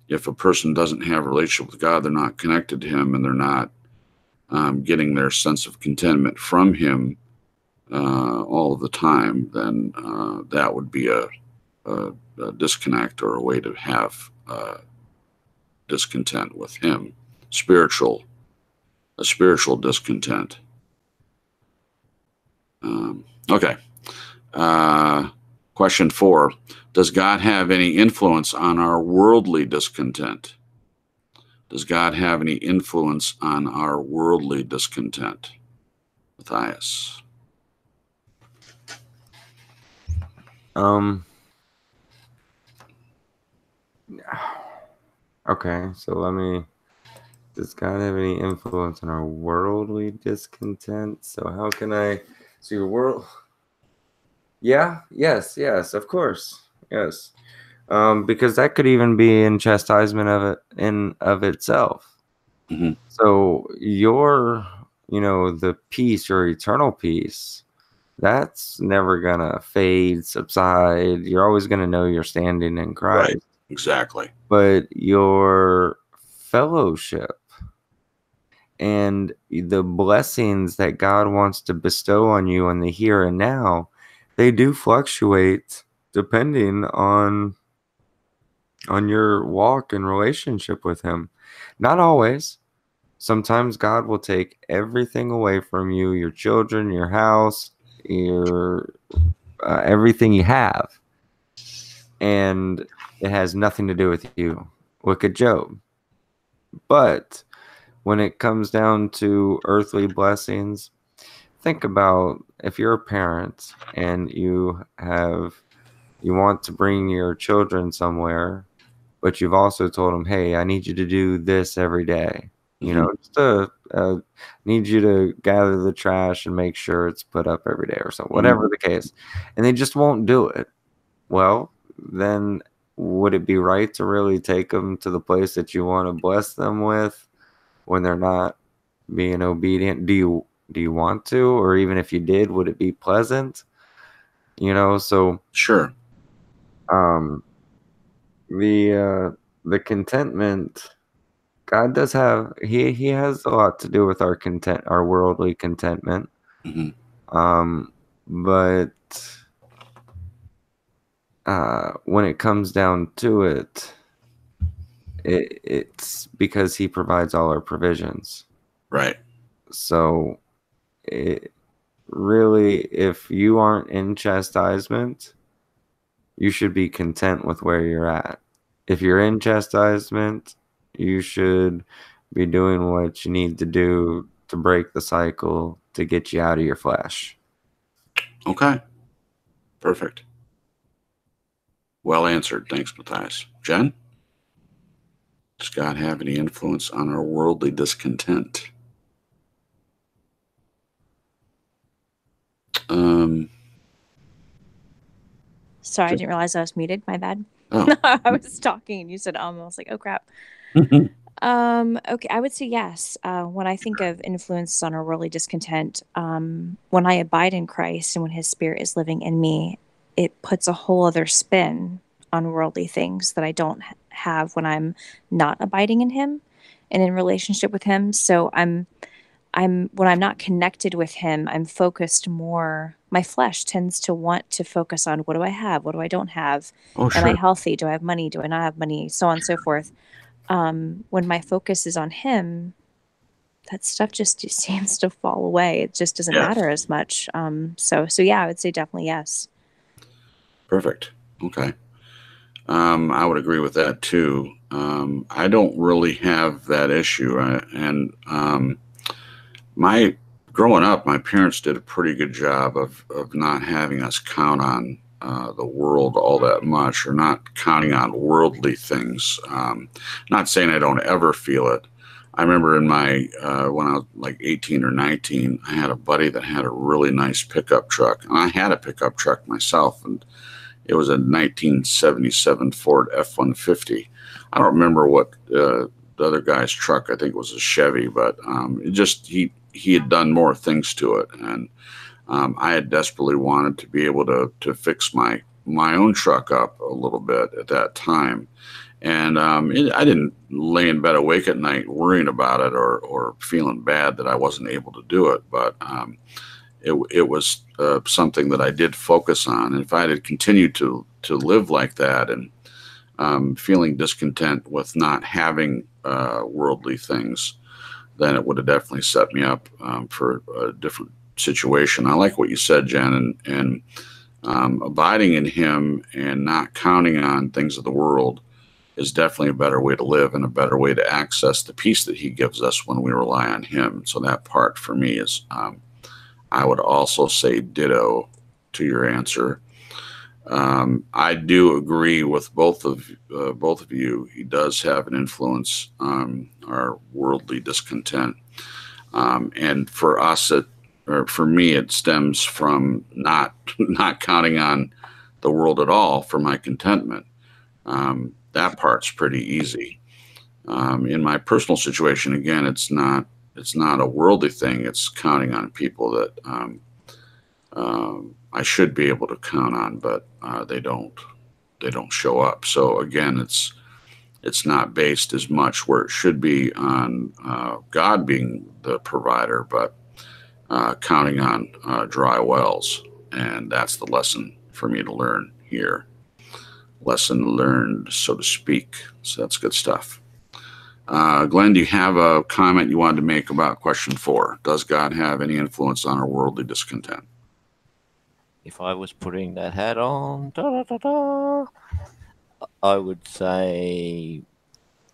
if a person doesn't have a relationship with God, they're not connected to Him, and they're not getting their sense of contentment from Him all of the time, then that would be a disconnect or a way to have discontent with Him, a spiritual discontent. Okay. Question 4. Does God have any influence on our worldly discontent? Does God have any influence on our worldly discontent? Matthias. Okay, so does God have any influence on our worldly discontent? So how can so your world, yes, of course, yes. Because that could even be in chastisement of itself. Mm-hmm. So the peace, your eternal peace, that's never gonna fade, subside. You're always gonna know you're standing in Christ. Right. Exactly. But your fellowship and the blessings that God wants to bestow on you in the here and now, they do fluctuate depending on your walk and relationship with Him. Not always. Sometimes God will take everything away from you, your children, your house, your everything you have, and it has nothing to do with you. Look at Job. But when it comes down to earthly blessings, think about if you're a parent and you want to bring your children somewhere, but you've also told them, hey, I need you to do this every day. Just need you to gather the trash and make sure it's put up every day or something, whatever the case. And they just won't do it. Well, then would it be right to really take them to the place that you want to bless them with when they're not being obedient? Do you want to? Or even if you did, would it be pleasant? So sure. The contentment, God does have, he has a lot to do with our worldly contentment. But when it comes down to it's because He provides all our provisions. Right. So really, if you aren't in chastisement, you should be content with where you're at. If you're in chastisement, you should be doing what you need to do to break the cycle to get you out of your flesh. Okay. Perfect. Well answered. Thanks, Matthias. Jen? Does God have any influence on our worldly discontent? Sorry, I didn't realize I was muted. My bad. Oh. I was talking and you said, I was like, oh crap. Okay, I would say yes. When I think of influence on our worldly discontent, when I abide in Christ and when His Spirit is living in me, it puts a whole other spin on worldly things that I don't have when I'm not abiding in Him and in relationship with Him. So when I'm not connected with Him, I'm focused more. My flesh tends to want to focus on what do I have, what do I don't have, Oh, am I sure. healthy, do I have money, do I not have money, so on and so forth. When my focus is on Him, that stuff just seems to fall away. It just doesn't matter as much. So yeah, I would say definitely yes. Perfect. Okay. I would agree with that too. I don't really have that issue. Growing up, my parents did a pretty good job of not having us count on the world all that much, or not counting on worldly things. Not saying I don't ever feel it. I remember in my when I was like 18 or 19, I had a buddy that had a really nice pickup truck, and I had a pickup truck myself, and it was a 1977 Ford F-150. I don't remember what the other guy's truck. I think it was a Chevy, but it just he had done more things to it, and I had desperately wanted to be able to fix my own truck up a little bit at that time. And I didn't lay in bed awake at night worrying about it or feeling bad that I wasn't able to do it. But it was something that I did focus on. And if I had continued to live like that and feeling discontent with not having worldly things, then it would have definitely set me up for a different situation. I like what you said, Jen, and abiding in Him and not counting on things of the world is definitely a better way to live and a better way to access the peace that He gives us when we rely on Him. So that part for me is, I would also say ditto to your answer. I do agree with both of you. He does have an influence on our worldly discontent, and for us, or for me, it stems from not counting on the world at all for my contentment. That part's pretty easy. In my personal situation, again, it's not a worldly thing. It's counting on people that I should be able to count on, but they don't show up. So again, it's not based as much where it should be on God being the provider, but counting on dry wells. And that's the lesson for me to learn here. Lesson learned, so to speak. So that's good stuff. Glenn, do you have a comment you wanted to make about question 4? Does God have any influence on our worldly discontent? If I was putting that hat on, I would say,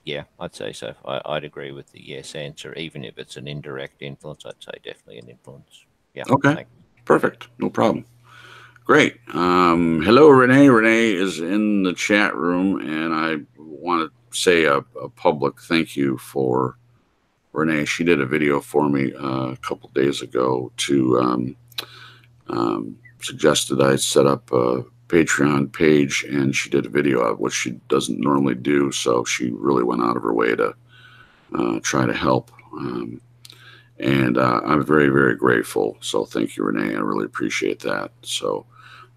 yeah, I'd say so. I'd agree with the yes answer, even if it's an indirect influence. I'd say definitely an influence. Yeah. Okay. Thanks. Perfect. No problem. Great. Hello, Renee. Renee is in the chat room, and I want to say a public thank you for Renee. She did a video for me a couple days ago to suggested I set up a Patreon page, and she did a video of what she doesn't normally do. So she really went out of her way to try to help. And I'm very, very grateful. So thank you, Renee. I really appreciate that. So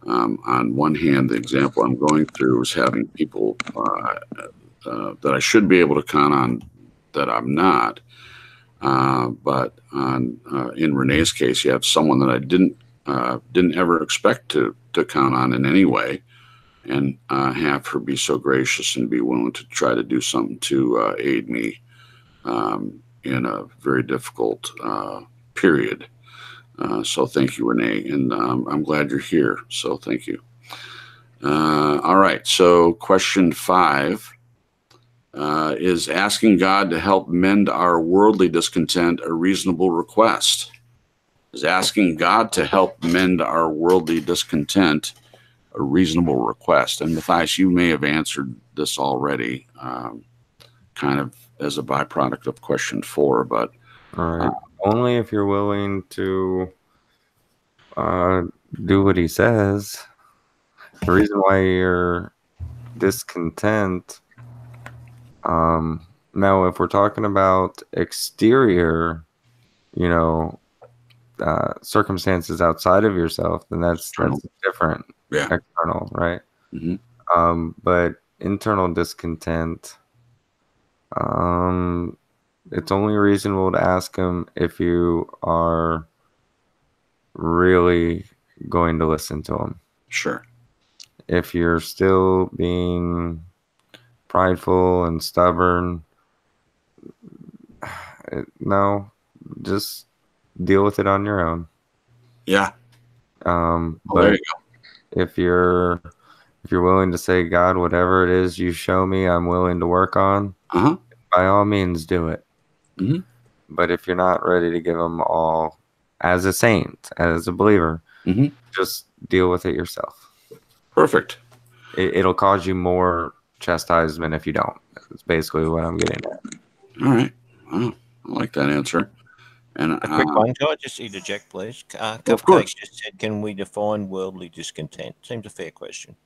on one hand, the example I'm going through is having people that I should be able to count on that I'm not. But in Renee's case, you have someone that I didn't ever expect to count on in any way, and have her be so gracious and be willing to try to do something to aid me in a very difficult period. So thank you, Renee, and I'm glad you're here. So thank you. All right. So question 5 is asking God to help mend our worldly discontent a reasonable request? Is asking God to help mend our worldly discontent a reasonable request? And Matthias, you may have answered this already, kind of as a byproduct of question 4, but all right. Only if you're willing to do what He says. The reason why you're discontent. Now, if we're talking about exterior, circumstances outside of yourself, then that's different. Yeah. External, right? Mm-hmm. But internal discontent, it's only reasonable to ask Him if you are really going to listen to Him. Sure. If you're still being prideful and stubborn, no, just deal with it on your own. Yeah. But if you're willing to say, God, whatever it is you show me, I'm willing to work on, by all means do it. Mm-hmm. But if you're not ready to give Him all as a saint, as a believer, just deal with it yourself. Perfect. It'll cause you more chastisement if you don't. That's basically what I'm getting at. All right. Well, I like that answer. And A quick one. Can I just interject, please? of Cupcakes course. just said, can we define worldly discontent? Seems a fair question.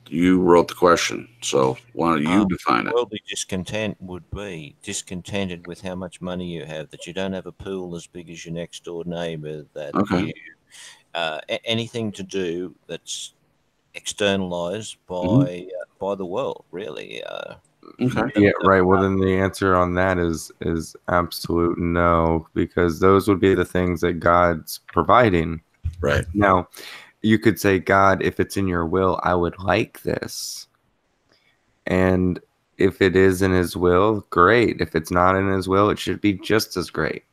You wrote the question, so why don't you define it? Worldly discontent would be discontented with how much money you have, that you don't have a pool as big as your next door neighbour, that Okay. you, anything to do that's externalized by the world, really. Okay. Yeah, right. Well, then the answer on that is absolute no, because those would be the things that God's providing. Right. Now, you could say, God, if it's in your will, I would like this. And if it is in his will, great. If it's not in his will, it should be just as great.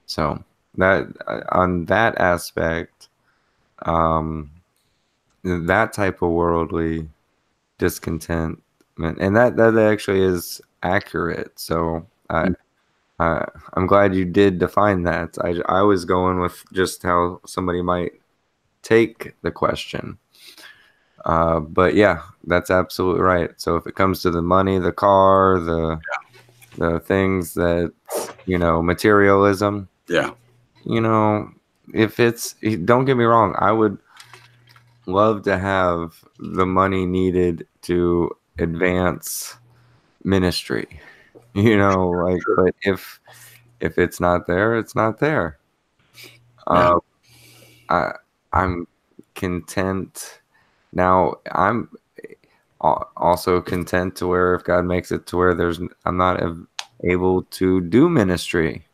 So that on that aspect, that type of worldly discontentment, and that actually is accurate. So I'm glad you did define that. I was going with just how somebody might take the question. But yeah, that's absolutely right. So if it comes to the money, the car, the things that, materialism, Yeah. if it's, don't get me wrong, I would love to have the money needed to advance ministry, but if it's not there, it's not there. Yeah. I'm content. Now I'm also content to where if God makes it to where I'm not able to do ministry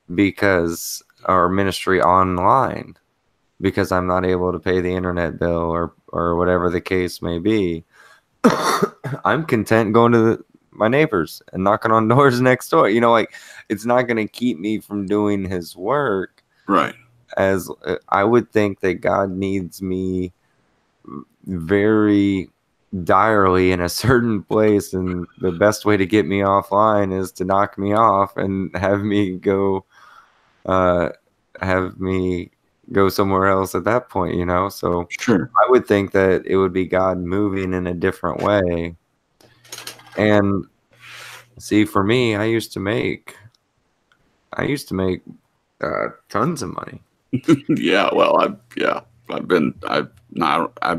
or ministry online because I'm not able to pay the internet bill or whatever the case may be. I'm content going to my neighbors and knocking on doors next door. It's not going to keep me from doing his work. Right. As I would think that God needs me very direly in a certain place, and the best way to get me offline is to knock me off and have me go somewhere else at that point, so Sure. I would think that it would be God moving in a different way. And see, for me, I used to make tons of money. Yeah. Well, I've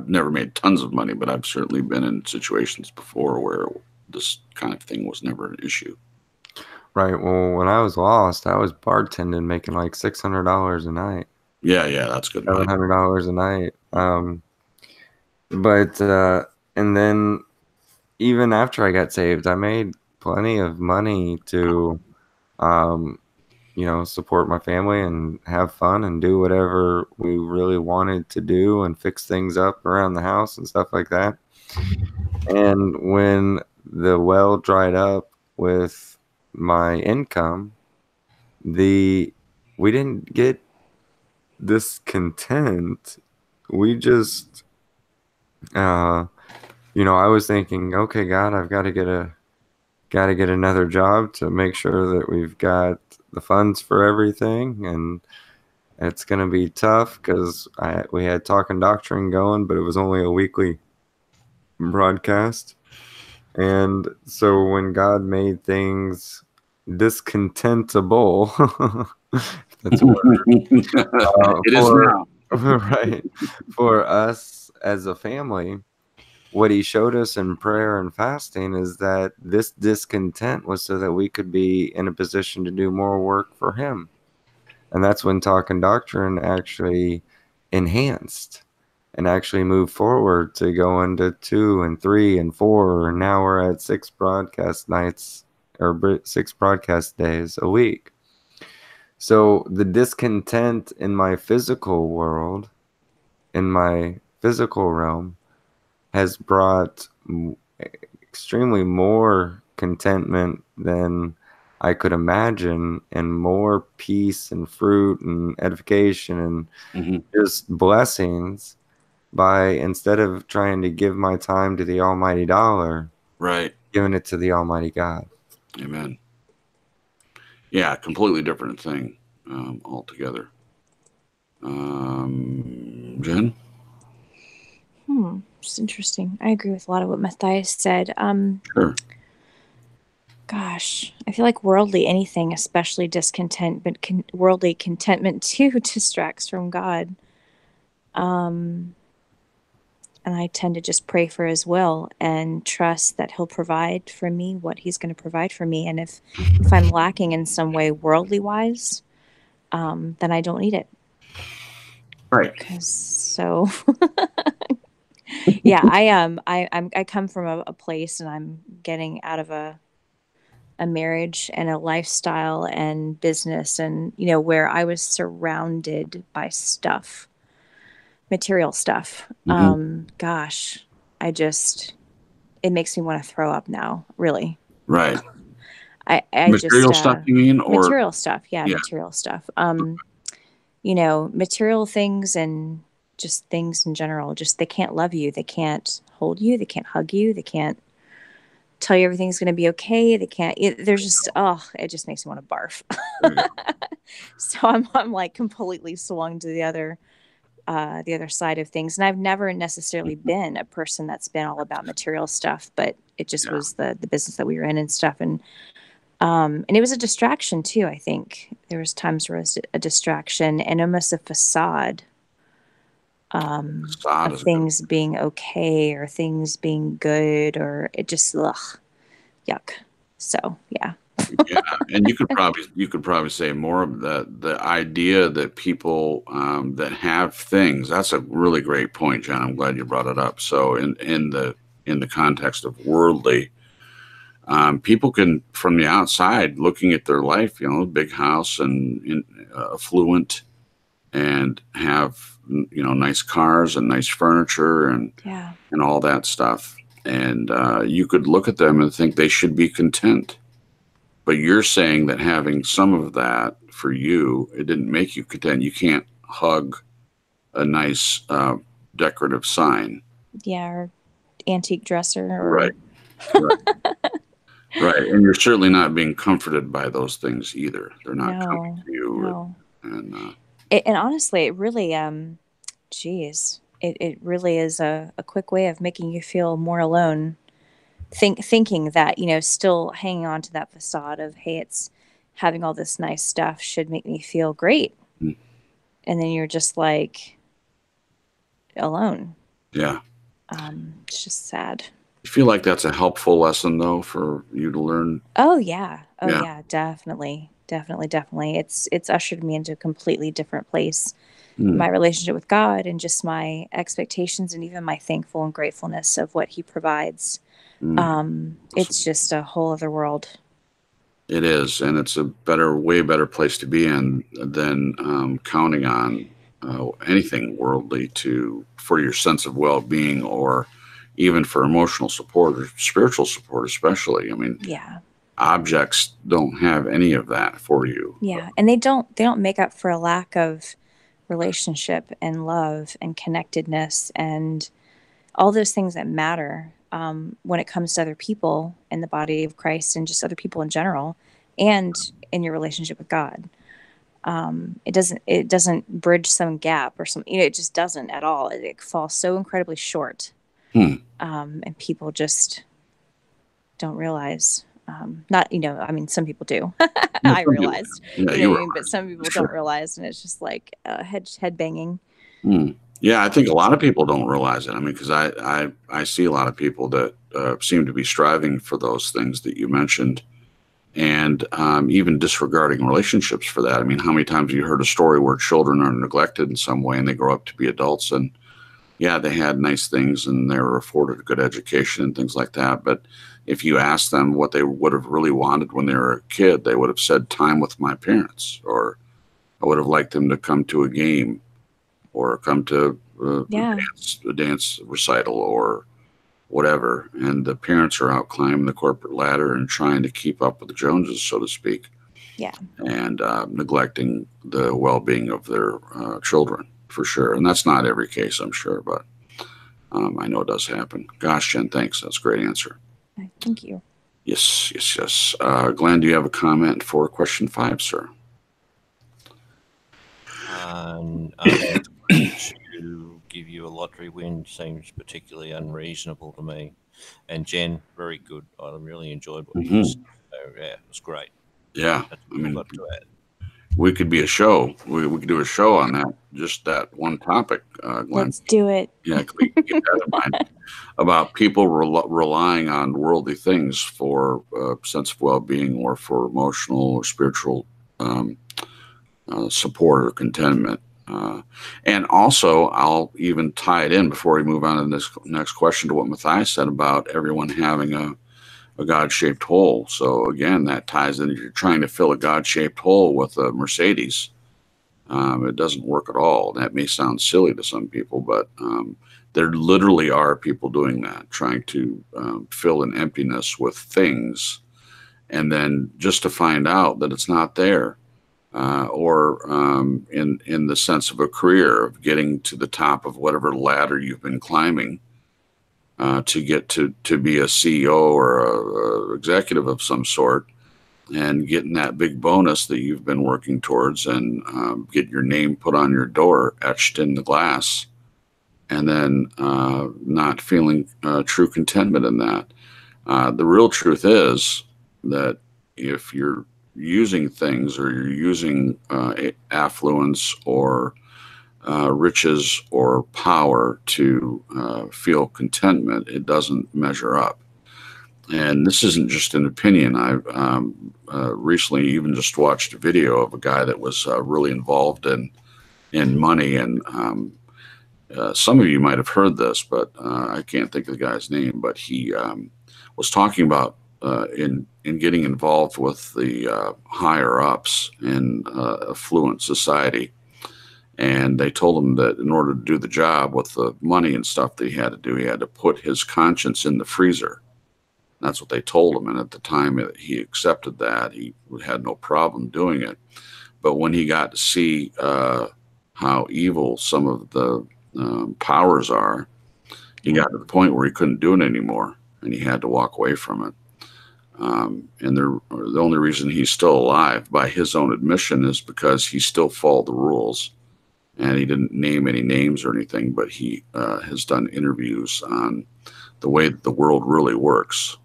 never made tons of money, but I've certainly been in situations before where this kind of thing was never an issue. Right. Well, when I was lost, I was bartending, making like $600 a night. Yeah. That's good. $700 a night. But and then even after I got saved, I made plenty of money to, support my family and have fun and do whatever we really wanted to do and fix things up around the house and stuff like that. And when the well dried up with my income, we didn't get discontent. We just, I was thinking, okay, God, I've got to get another job to make sure that we've got the funds for everything, and it's gonna be tough because we had Talking Doctrine going, but it was only a weekly broadcast. And so when God made things discontentable, if that's a word, it is now. right, for us as a family, what he showed us in prayer and fasting is that this discontent was so that we could be in a position to do more work for him. And that's when Talking Doctrine actually enhanced and actually moved forward to go into 2 and 3 and 4. And now we're at 6 broadcast nights or 6 broadcast days a week. So the discontent in my physical world, in my physical realm, has brought extremely more contentment than I could imagine, and more peace and fruit and edification and just blessings by, instead of trying to give my time to the almighty dollar, right, giving it to the almighty God. Amen. Yeah, completely different thing altogether. Jen? It's interesting. I agree with a lot of what Matthias said. Sure. Gosh, I feel like worldly anything, especially discontent, but worldly contentment too, distracts from God. And I tend to just pray for his will and trust that he'll provide for me what he's going to provide for me. And if I'm lacking in some way worldly wise, then I don't need it. Right. So yeah, I come from a place, and I'm getting out of a marriage and a lifestyle and business, and where I was surrounded by stuff, material stuff. Gosh, it makes me want to throw up now, really. Right. I material just stuff, you mean, or material stuff. Yeah, material stuff. Material things and just things in general. Just, they can't love you. They can't hold you. They can't hug you. They can't tell you everything's going to be okay. They can't. There's just, it just makes me want to barf. So I'm like completely swung to the other side of things. And I've never necessarily been a person that's been all about material stuff, but it just was the business that we were in and stuff. And it was a distraction too. I think there was times where it was a distraction and almost a facade, of things being okay or things being good, or it just, yuck. So, yeah. Yeah, and you could probably say more of the idea that people that have things. That's a really great point, John. I'm glad you brought it up. So in the context of worldly, people can, from the outside looking at their life, big house and affluent, and have nice cars and nice furniture and all that stuff, and you could look at them and think they should be content. But you're saying that having some of that for you, it didn't make you content. You can't hug a nice decorative sign. Yeah, or antique dresser. Or... Right. Right. And you're certainly not being comforted by those things either. They're not coming to you. No. And honestly, it really, it really is a quick way of making you feel more alone. Thinking that, still hanging on to that facade of, hey, it's having all this nice stuff should make me feel great. And then you're just like alone. Yeah. It's just sad. You feel like that's a helpful lesson though for you to learn? Oh yeah. Definitely. It's ushered me into a completely different place in my relationship with God, and just my expectations, and even my thankful and gratefulness of what he provides. It's just a whole other world. It is, and it's a way better place to be in than counting on anything worldly for your sense of well-being, or even for emotional support or spiritual support, especially. I mean, objects don't have any of that for you. Yeah, and they don't make up for a lack of relationship and love and connectedness and all those things that matter. When it comes to other people in the body of Christ, and just other people in general, and in your relationship with God. It doesn't bridge some gap or something. it just doesn't at all. It falls so incredibly short. And people just don't realize. Not, some people do. I realized, but some people don't realize, and it's just like head banging. Yeah, I think a lot of people don't realize it. I mean, because I see a lot of people that seem to be striving for those things that you mentioned, and even disregarding relationships for that. I mean, how many times have you heard a story where children are neglected in some way and they grow up to be adults, and they had nice things and they were afforded a good education and things like that. But if you ask them what they would have really wanted when they were a kid, they would have said time with my parents, or I would have liked them to come to a game, or come to a dance recital, or whatever. And the parents are out climbing the corporate ladder and trying to keep up with the Joneses, so to speak. Yeah. And neglecting the well-being of their children, for sure. And that's not every case, I'm sure, but I know it does happen. Gosh, Jen, thanks. That's a great answer. Thank you. Yes. Glenn, do you have a comment for question 5, sir? I have to give you a lottery win seems particularly unreasonable to me. And Jen, very good. I really enjoyed what you said. So, yeah, it was great. Yeah, That's I all I've mean, got to add. we could be a show. We could do a show on that, just that one topic, Glenn. Let's do it. Yeah, keep that in mind about people relying on worldly things for a sense of well-being or for emotional or spiritual support or contentment. And also, I'll even tie it in before we move on to this next question to what Matthias said about everyone having a God-shaped hole. So again, that ties in. If you're trying to fill a God-shaped hole with a Mercedes, it doesn't work at all. That may sound silly to some people, but there literally are people doing that, trying to fill an emptiness with things, and then just to find out that it's not there. Or in the sense of a career, of getting to the top of whatever ladder you've been climbing to get to be a CEO or a executive of some sort, and getting that big bonus that you've been working towards, and get your name put on your door, etched in the glass, and then not feeling true contentment in that. The real truth is that if you're using things, or you're using affluence or riches or power to feel contentment, it doesn't measure up. And this isn't just an opinion. I've recently even just watched a video of a guy that was really involved in money, and some of you might have heard this, but I can't think of the guy's name. But he was talking about in getting involved with the higher ups in affluent society, and they told him that in order to do the job with the money and stuff that he had to do, he had to put his conscience in the freezer. That's what they told him, and at the time that he accepted that, he had no problem doing it. But when he got to see how evil some of the powers are, he got to the point where he couldn't do it anymore, and he had to walk away from it. And the only reason he's still alive, by his own admission, is because he still followed the rules. And he didn't name any names or anything, but he has done interviews on the way that the world really works.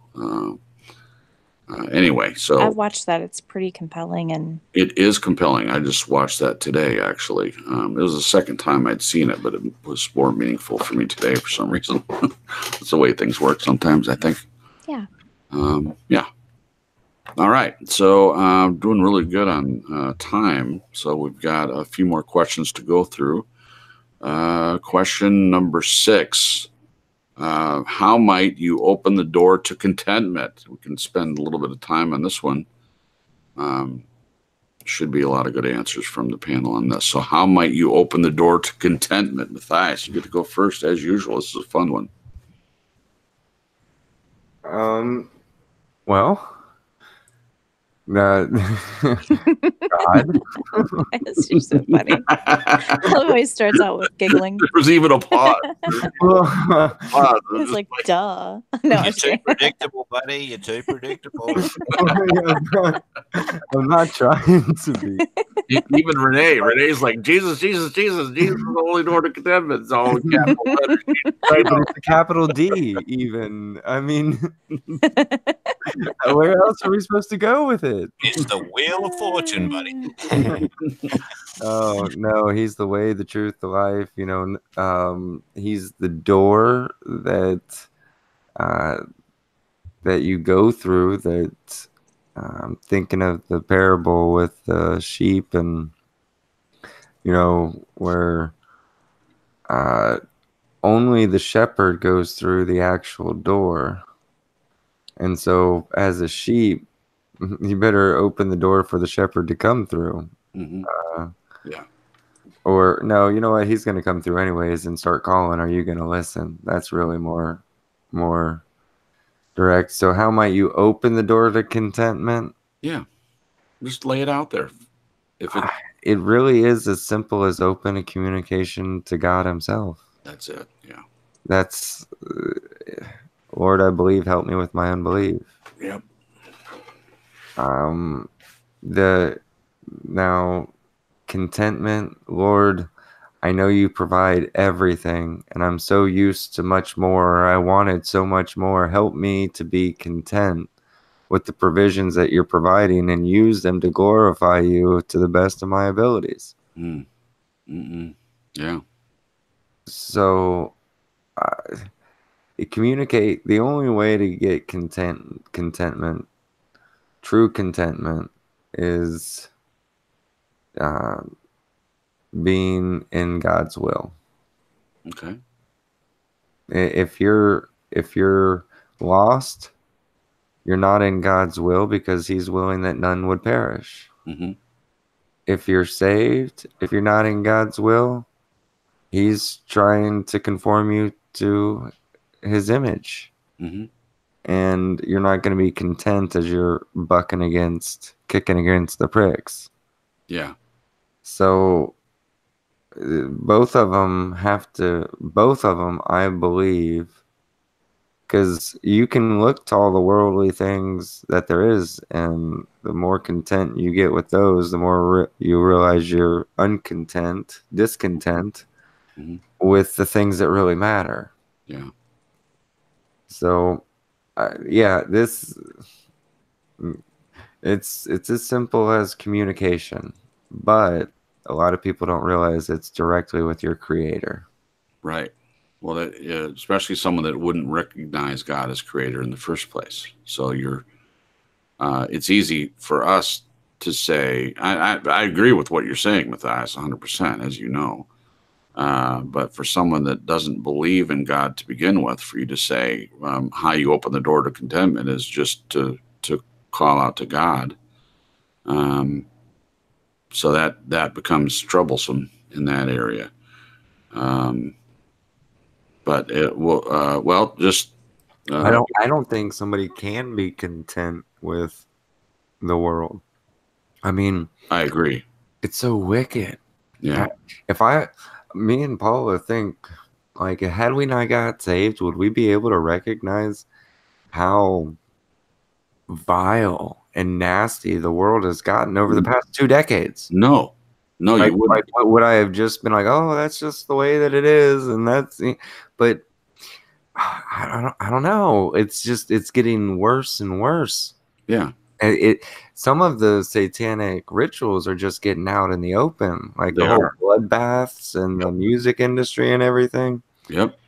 Anyway, so I've watched that. It's pretty compelling, and it is compelling. I just watched that today, actually. It was the second time I'd seen it, but it was more meaningful for me today for some reason. That's the way things work sometimes, I think. yeah. Yeah. All right. So doing really good on time. So we've got a few more questions to go through. Question number 6. How might you open the door to contentment? We can spend a little bit of time on this one. Should be a lot of good answers from the panel on this. So how might you open the door to contentment? Matthias, you get to go first as usual. This is a fun one. Well, God. It's just so funny. Always starts out with giggling. There was even a pause. It's like, duh. No, You're too predictable, buddy. You're too predictable. I'm not trying to be. Even Renee's like, Jesus, Jesus, Jesus. Jesus is the only door to contentment. It's all capital letters. Right, but it's a capital D, even. I mean, where else are we supposed to go with it? It's the Wheel of Fortune, buddy. Oh no, he's the way, the truth, the life. You know, he's the door that that you go through. That thinking of the parable with the sheep, and you know where only the shepherd goes through the actual door, and so as a sheep, you better open the door for the shepherd to come through. Mm-hmm. Yeah. Or no, you know what? He's going to come through anyways and start calling. Are you going to listen? That's really more direct. So how might you open the door to contentment? Yeah. Just lay it out there. If it really is as simple as open a communication to God himself. That's it. Yeah. That's Lord, I believe, help me with my unbelief. Yep. Now contentment, Lord, I know you provide everything, and I'm so used to much more. I wanted so much more. Help me to be content with the provisions that you're providing and use them to glorify you to the best of my abilities. Mm. Yeah. So communicate. The only way to get contentment, true contentment, is uh, being in God's will. Okay. If you're lost, you're not in God's will because He's willing that none would perish. Mm-hmm. If you're saved, if you're not in God's will, He's trying to conform you to His image. Mm-hmm. And you're not going to be content as you're kicking against the pricks. Yeah. So both of them, I believe, because you can look to all the worldly things that there is, and the more content you get with those, the more you realize you're discontent Mm-hmm. with the things that really matter. Yeah. So, it's as simple as communication, but a lot of people don't realize it's directly with your creator. Right. Well, especially someone that wouldn't recognize God as creator in the first place. So it's easy for us to say, I agree with what you're saying, Matthias, 100%, as you know. But for someone that doesn't believe in God to begin with, for you to say how you open the door to contentment is just to call out to God. So that becomes troublesome in that area. But it will, just I don't think somebody can be content with the world. I mean, I agree. it's so wicked. Yeah. Me and Paula think, like, had we not got saved, would we be able to recognize how vile and nasty the world has gotten over the past 2 decades? No, you wouldn't. Like, would I have just been like, oh, that's just the way that it is, and but I don't know. It's getting worse and worse. Yeah. Some of the satanic rituals are just getting out in the open, like They the whole are. bloodbaths and the music industry and everything. Yep.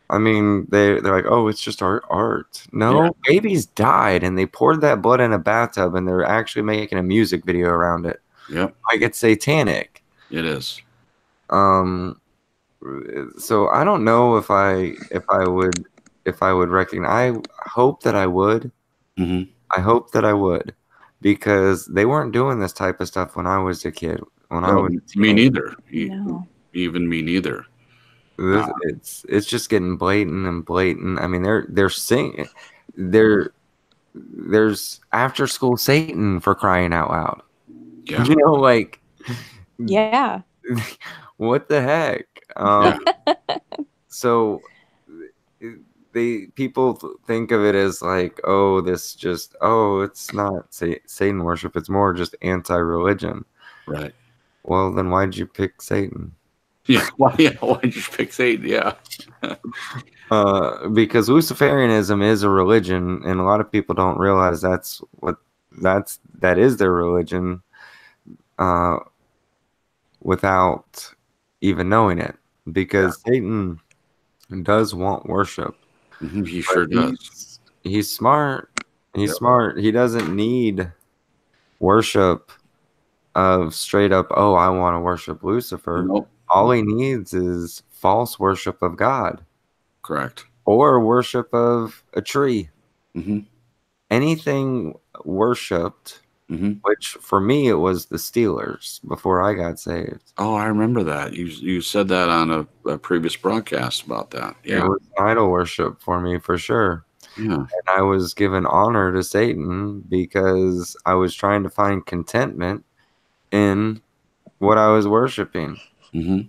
I mean, they're like, oh, it's just art. No, babies died, and they poured that blood in a bathtub, and they're actually making a music video around it. Yep. Like, it's satanic. It is. So I don't know if I would recognize. I hope that I would. Mm-hmm. I hope that I would, because they weren't doing this type of stuff when I was a kid. Me neither. No. Even me neither. It's just getting blatant and blatant. I mean, they're singing. There's after school Satan, for crying out loud. Yeah. You know, like, Yeah. what the heck? So people think of it as like, oh, it's not Satan worship. It's more just anti-religion. Right. Well, then why'd you pick Satan? Yeah. Why'd you pick Satan? Yeah. Because Luciferianism is a religion, and a lot of people don't realize that is their religion, without even knowing it. Because Satan does want worship. Mm-hmm. He sure does. He's smart. He's smart. He doesn't need worship of straight up, oh, I want to worship Lucifer. Nope. All he needs is false worship of God. Correct. Or worship of a tree. Mm-hmm. Anything worshipped, which for me, it was the Steelers before I got saved. Oh, I remember that. You said that on a previous broadcast about that. Yeah. It was idol worship for me, for sure. Yeah. And I was given honor to Satan because I was trying to find contentment in what I was worshiping. Mm-hmm.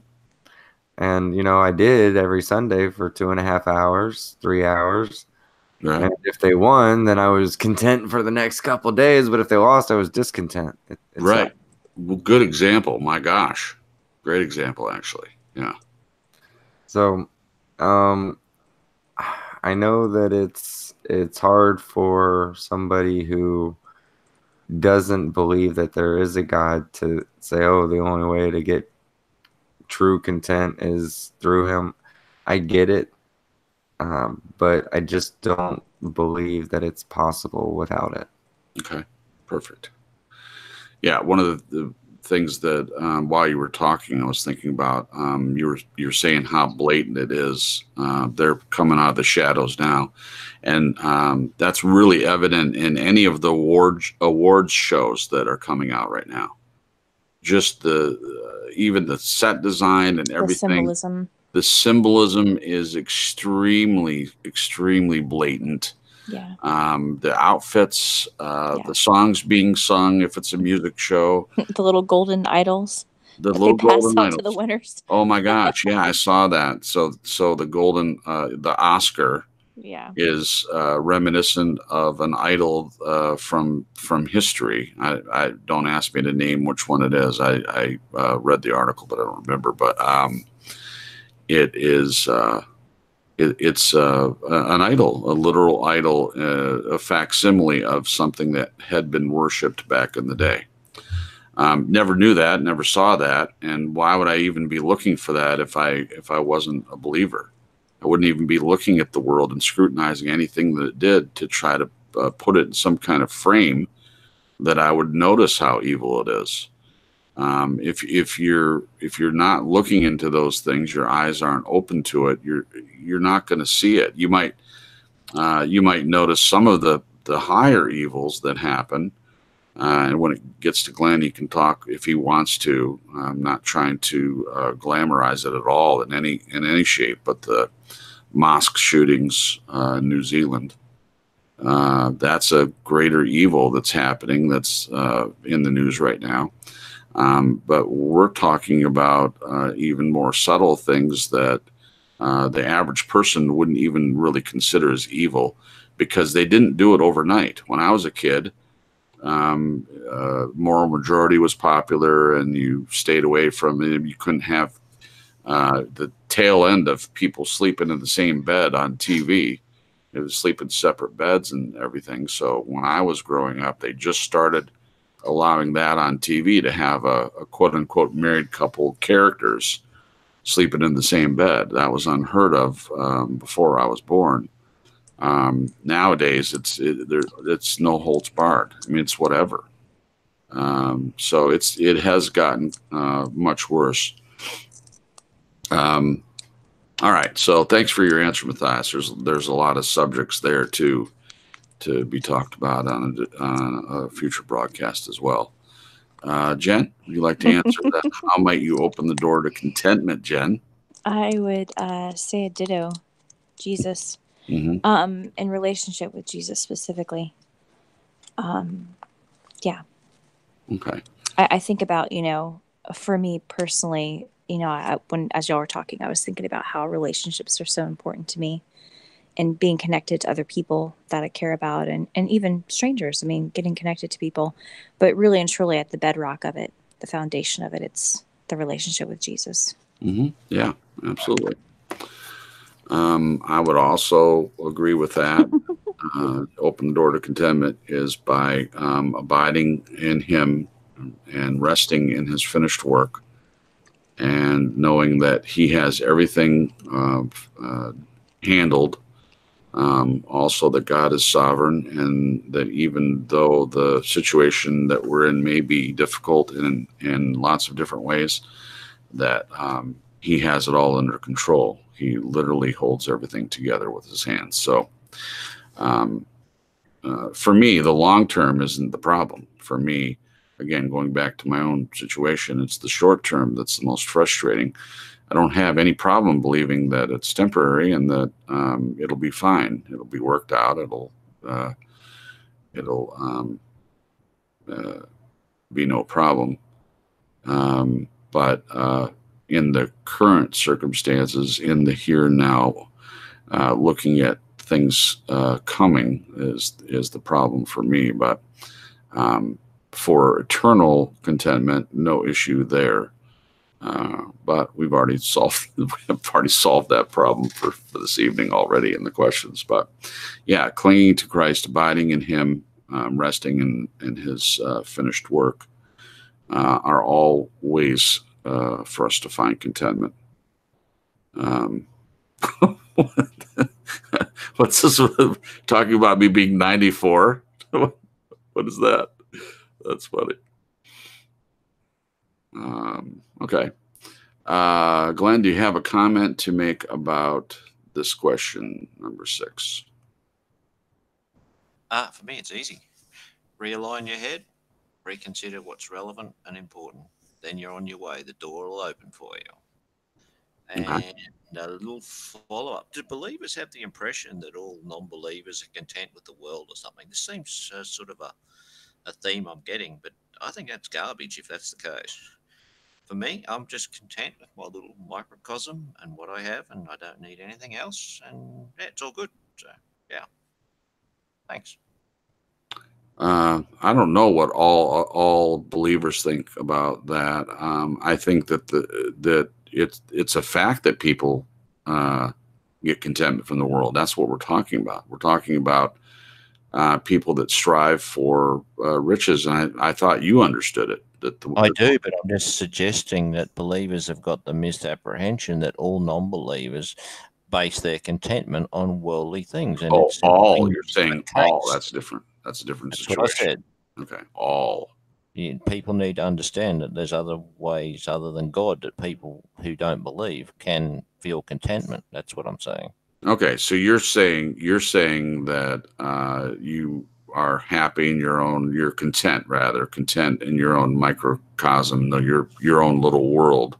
And, I did every Sunday for 2.5 hours, 3 hours. Right. And if they won, then I was content for the next couple of days. But if they lost, I was discontent. Right. Well, good example. My gosh. Great example, actually. Yeah. So, I know that it's hard for somebody who doesn't believe that there is a God to say, oh, the only way to get true content is through him. I get it, but I just don't believe that it's possible without it. Okay, perfect. Yeah, one of the things that while you were talking, I was thinking about you're saying how blatant it is. They're coming out of the shadows now, and that's really evident in any of the awards shows that are coming out right now. Just the even the set design and everything. symbolism. The symbolism is extremely blatant. Yeah. The outfits, the songs being sung, if it's a music show, The little golden idols the that little they pass golden out idols. to the winners. Oh my gosh, yeah, I saw that. So the golden, the Oscar, Yeah, is reminiscent of an idol from history. I don't ask me to name which one it is. I read the article, but I don't remember. But it is. It's an idol, a literal idol, a facsimile of something that had been worshipped back in the day. Never knew that, never saw that, and why would I even be looking for that if I wasn't a believer? I wouldn't even be looking at the world and scrutinizing anything that it did to try to put it in some kind of frame that I would notice how evil it is. If you're not looking into those things, your eyes aren't open to it. You're not going to see it. You might notice some of the higher evils that happen. And when it gets to Glenn, he can talk if he wants to. I'm not trying to glamorize it at all in any shape. But the mosque shootings in New Zealand, that's a greater evil that's happening. That's in the news right now. But we're talking about even more subtle things that the average person wouldn't even really consider as evil because they didn't do it overnight. When I was a kid, moral majority was popular and you stayed away from it. You couldn't have the tail end of people sleeping in the same bed on TV. It was sleeping separate beds and everything. So when I was growing up, they just started allowing that on TV to have a quote unquote married couple characters sleeping in the same bed. That was unheard of before I was born. Nowadays it's no holds barred. I mean, it's whatever. So it has gotten much worse. All right. So thanks for your answer, Matthias. There's a lot of subjects there too to be talked about on a future broadcast as well. Jen, would you like to answer that? How might you open the door to contentment, Jen? I would say a ditto. Jesus. Mm-hmm. In relationship with Jesus specifically. Yeah. Okay. I think about, for me personally, when as y'all were talking, I was thinking about how relationships are so important to me and being connected to other people that I care about and even strangers. I mean, getting connected to people, but really and truly at the bedrock of it, the foundation of it, it's the relationship with Jesus. Mm-hmm. Yeah, absolutely. I would also agree with that. Open the door to contentment is by abiding in him and resting in his finished work and knowing that he has everything handled. Also that God is sovereign and that even though the situation that we're in may be difficult in lots of different ways, that he has it all under control. He literally holds everything together with his hands. So for me, the long term isn't the problem. For me, again, going back to my own situation, it's the short term that's the most frustrating. I don't have any problem believing that it's temporary and that it'll be fine. It'll be worked out. It'll be no problem. But in the current circumstances, in the here and now, looking at things coming is the problem for me. But for eternal contentment, no issue there. But we've already solved that problem for this evening already in the questions. But yeah, clinging to Christ, abiding in Him, resting in His finished work are all ways for us to find contentment. What's this talking about me being 94? What is that? That's funny. Okay. Glenn, do you have a comment to make about this question, number 6? For me, it's easy. Realign your head, reconsider what's relevant and important. Then you're on your way. The door will open for you. And a little follow-up. Do believers have the impression that all non-believers are content with the world or something? This seems sort of a theme I'm getting, but I think that's garbage if that's the case. For me, I'm just content with my little microcosm and what I have, and I don't need anything else, and yeah, it's all good. So, yeah. Thanks. I don't know what all believers think about that. I think that it's a fact that people get contentment from the world. That's what we're talking about. We're talking about people that strive for riches, and I thought you understood it. I do, but I'm just suggesting that believers have got the misapprehension that all non-believers base their contentment on worldly things. And you're saying all. That's different. That's a different situation. What I said. Okay, all. People need to understand that there's other ways other than God that people who don't believe can feel contentment. That's what I'm saying. Okay, so you're saying that you are happy in you're content in your own microcosm, your own little world.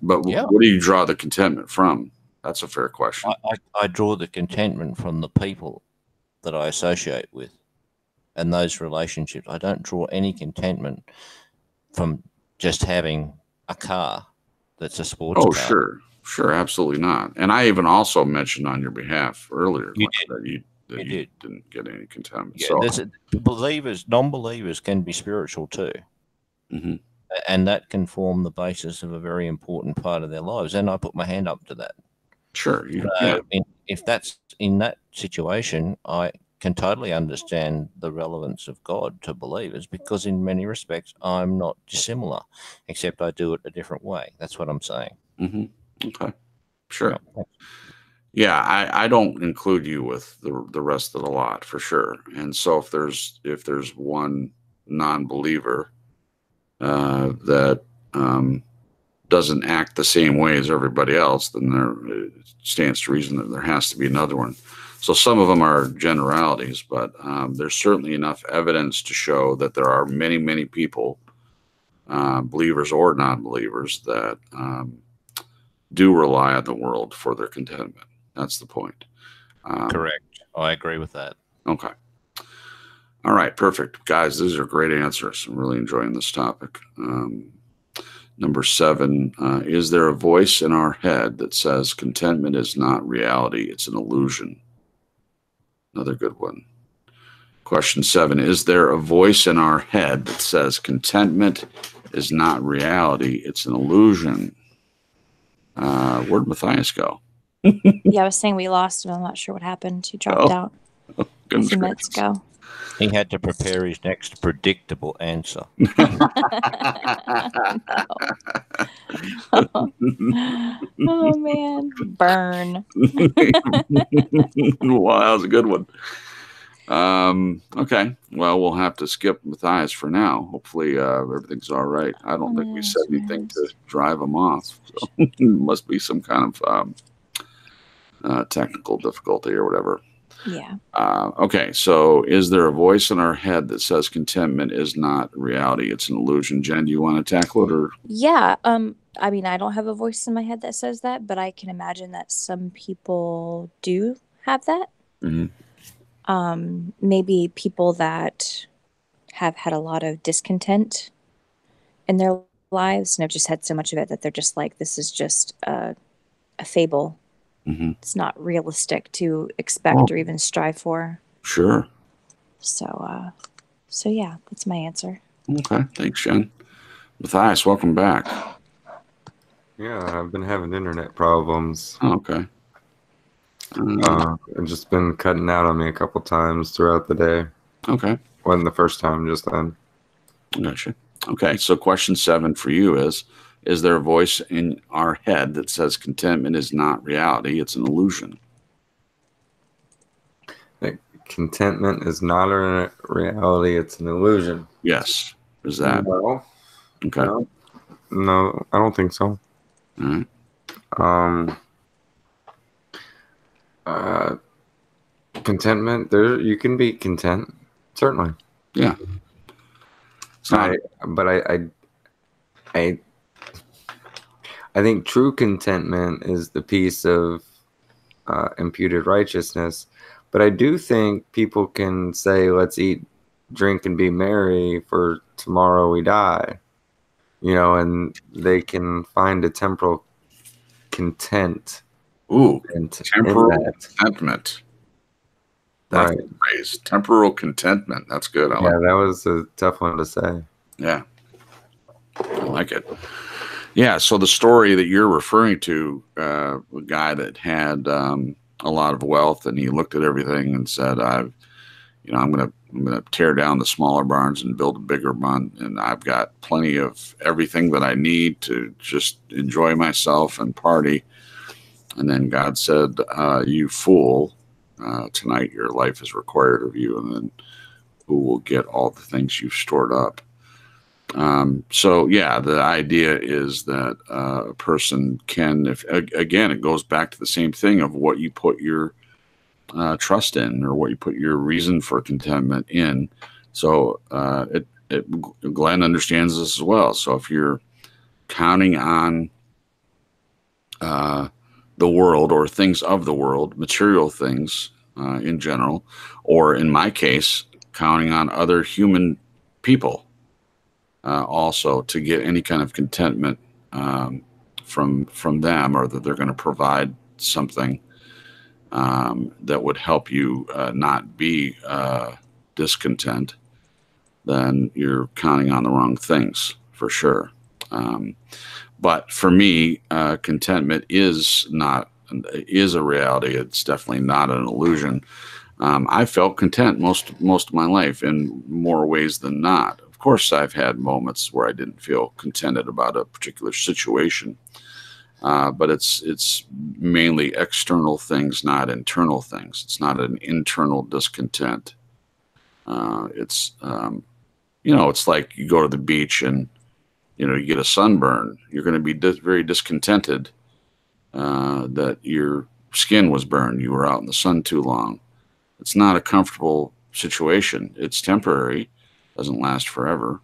But yeah. What do you draw the contentment from? That's a fair question. I draw the contentment from the people that I associate with and those relationships. I don't draw any contentment from just having a car that's a sports car. Oh, sure, absolutely not. And I even also mentioned on your behalf earlier that you didn't get any contentment. Yeah, non-believers can be spiritual too. Mm-hmm. And that can form the basis of a very important part of their lives. And I put my hand up to that. Sure. If that's in that situation, I can totally understand the relevance of God to believers because in many respects, I'm not dissimilar, except I do it a different way. That's what I'm saying. Mm-hmm. Okay. Sure. Yeah, I don't include you with the rest of the lot for sure. And so if there's one non-believer that doesn't act the same way as everybody else, then it stands to reason that there has to be another one. So some of them are generalities, but there's certainly enough evidence to show that there are many, many people, believers or non-believers, that do rely on the world for their contentment. That's the point. Correct. I agree with that. Okay. All right. Perfect. Guys, these are great answers. I'm really enjoying this topic. Number 7, is there a voice in our head that says contentment is not reality, it's an illusion? Another good one. Question 7, is there a voice in our head that says contentment is not reality, it's an illusion? Where'd Matthias go? Yeah, I was saying we lost him. I'm not sure what happened. He dropped out a few minutes ago. He had to prepare his next predictable answer. Oh, man. Burn. Wow, that was a good one. Okay. Well, we'll have to skip Matthias for now. Hopefully everything's all right. I don't think we said anything to drive him off. So it must be some kind of technical difficulty or whatever. Yeah. Okay. So is there a voice in our head that says contentment is not reality? It's an illusion. Jen, do you want to tackle it? Or? Yeah. I mean, I don't have a voice in my head that says that, but I can imagine that some people do have that. Mm-hmm. Maybe people that have had a lot of discontent in their lives and have just had so much of it that they're just like, this is just a fable. Mm-hmm. It's not realistic to expect or even strive for. Sure. So yeah, that's my answer. Okay. Thanks, Jen. Matthias, welcome back. Yeah, I've been having internet problems. Oh, okay. It's just been cutting out on me a couple times throughout the day. Okay. Wasn't the first time, just then. Gotcha. Okay. So question 7 for you is there a voice in our head that says contentment is not reality? It's an illusion. Contentment is not a reality, it's an illusion. Yes. Is that No. okay? No, I don't think so. All right. Contentment, there you can be content, certainly. Yeah. It's not. I think true contentment is the peace of imputed righteousness. But I do think people can say, let's eat, drink, and be merry, for tomorrow we die. And they can find a temporal content. Ooh, in temporal that. contentment. That's Right. the phrase. Temporal contentment. That's good. I like Yeah, that was a tough one to say. Yeah. I like it. Yeah. So the story that you're referring to, a guy that had a lot of wealth, and he looked at everything and said, I'm gonna tear down the smaller barns and build a bigger one, and I've got plenty of everything that I need to just enjoy myself and party. And then God said, you fool, tonight your life is required of you, and then who will get all the things you've stored up? So yeah, the idea is that a person can, again, it goes back to the same thing of what you put your trust in, or what you put your reason for contentment in. So Glenn understands this as well. So if you're counting on the world or things of the world, material things in general, or in my case, counting on other human people also to get any kind of contentment from them, or that they're going to provide something that would help you not be discontent, then you're counting on the wrong things for sure. But for me, contentment is a reality. It's definitely not an illusion. I felt content most of my life in more ways than not. Of course, I've had moments where I didn't feel contented about a particular situation, but it's mainly external things, not internal things. It's not an internal discontent. It's it's like you go to the beach and you get a sunburn. You're going to be very discontented that your skin was burned. You were out in the sun too long. It's not a comfortable situation. It's temporary. Doesn't last forever.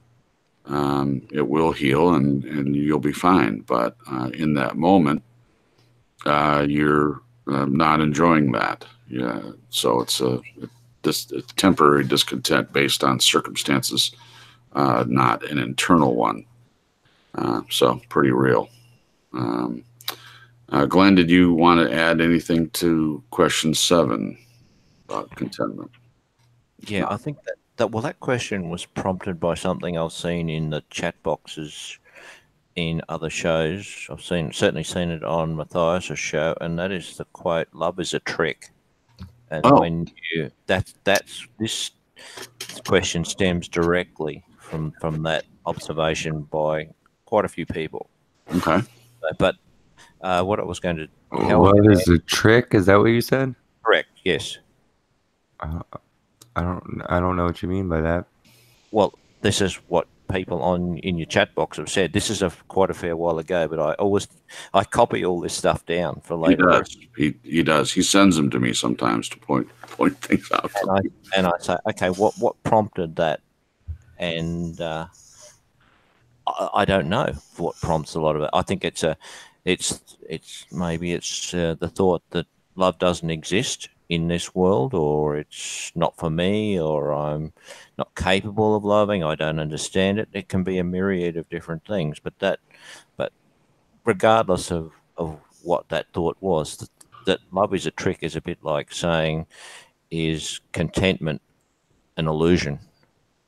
It will heal and you'll be fine. But in that moment, you're not enjoying that. Yeah. So it's a temporary discontent based on circumstances, not an internal one. So pretty real. Glenn, did you want to add anything to question 7 about contentment? Yeah, I think that question was prompted by something I've seen in the chat boxes in other shows. I've certainly seen it on Matthias' show, and that is the quote, "Love is a trick." And when this question stems directly from that observation by quite a few people. Okay. But what I was going to Love is a trick? Is that what you said? Correct. Yes. I don't know what you mean by that. Well, this is what people in your chat box have said. This is quite a fair while ago, but I copy all this stuff down for later. He does. He sends them to me sometimes to point things out. And I say, okay, what prompted that? And I don't know what prompts a lot of it. I think it's maybe the thought that love doesn't exist in this world, or it's not for me, or I'm not capable of loving. I don't understand it. It can be a myriad of different things, but regardless of what that thought was, that love is a trick is a bit like saying, is contentment an illusion?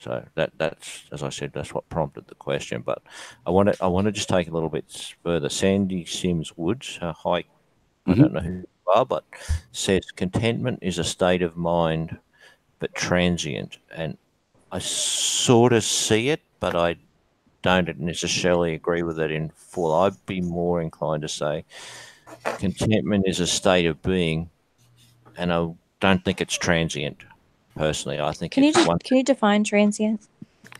So that's, as I said, that's what prompted the question. But I want to just take a little bit further. Sandy Sims Woods, hi, I don't know who you are, but says contentment is a state of mind, but transient. And I sort of see it, but I don't necessarily agree with it in full. I'd be more inclined to say contentment is a state of being, and I don't think it's transient. Personally, I think Can you it's one. can you define transient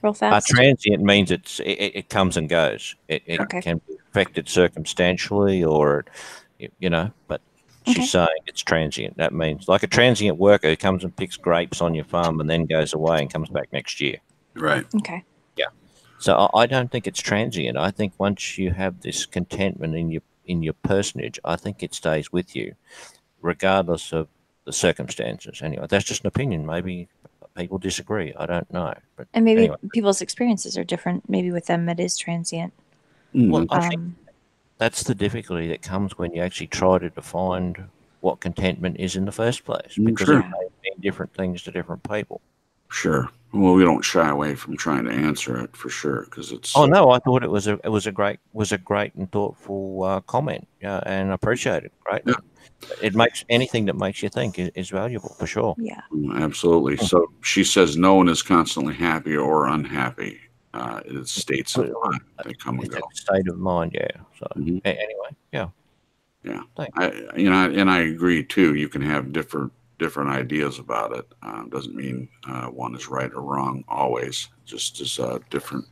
real fast? Transient means it comes and goes. It Okay. can be affected circumstantially, or But Okay. she's saying it's transient. That means like a transient worker who comes and picks grapes on your farm and then goes away and comes back next year. Right. Okay. Yeah. So I don't think it's transient. I think once you have this contentment in your personage, I think it stays with you, regardless of the circumstances. Anyway, that's just an opinion. Maybe people disagree. I don't know. But And maybe anyway. people's experiences are different. Maybe with them it is transient. Well, I think that's the difficulty that comes when you actually try to define what contentment is in the first place, because Sure. it may mean different things to different people. Sure. Well, we don't shy away from trying to answer it for sure, because it's. Oh no, I thought it was a great and thoughtful comment, and I appreciate it greatly. Yeah. It makes anything that makes you think is valuable for sure. Yeah. Absolutely. So she says no one is constantly happy or unhappy. It's states of mind. They come and go. It's a state of mind, yeah. So anyway, yeah. Yeah. Thanks. I agree too. You can have different ideas about it. Doesn't mean one is right or wrong always. Just as a different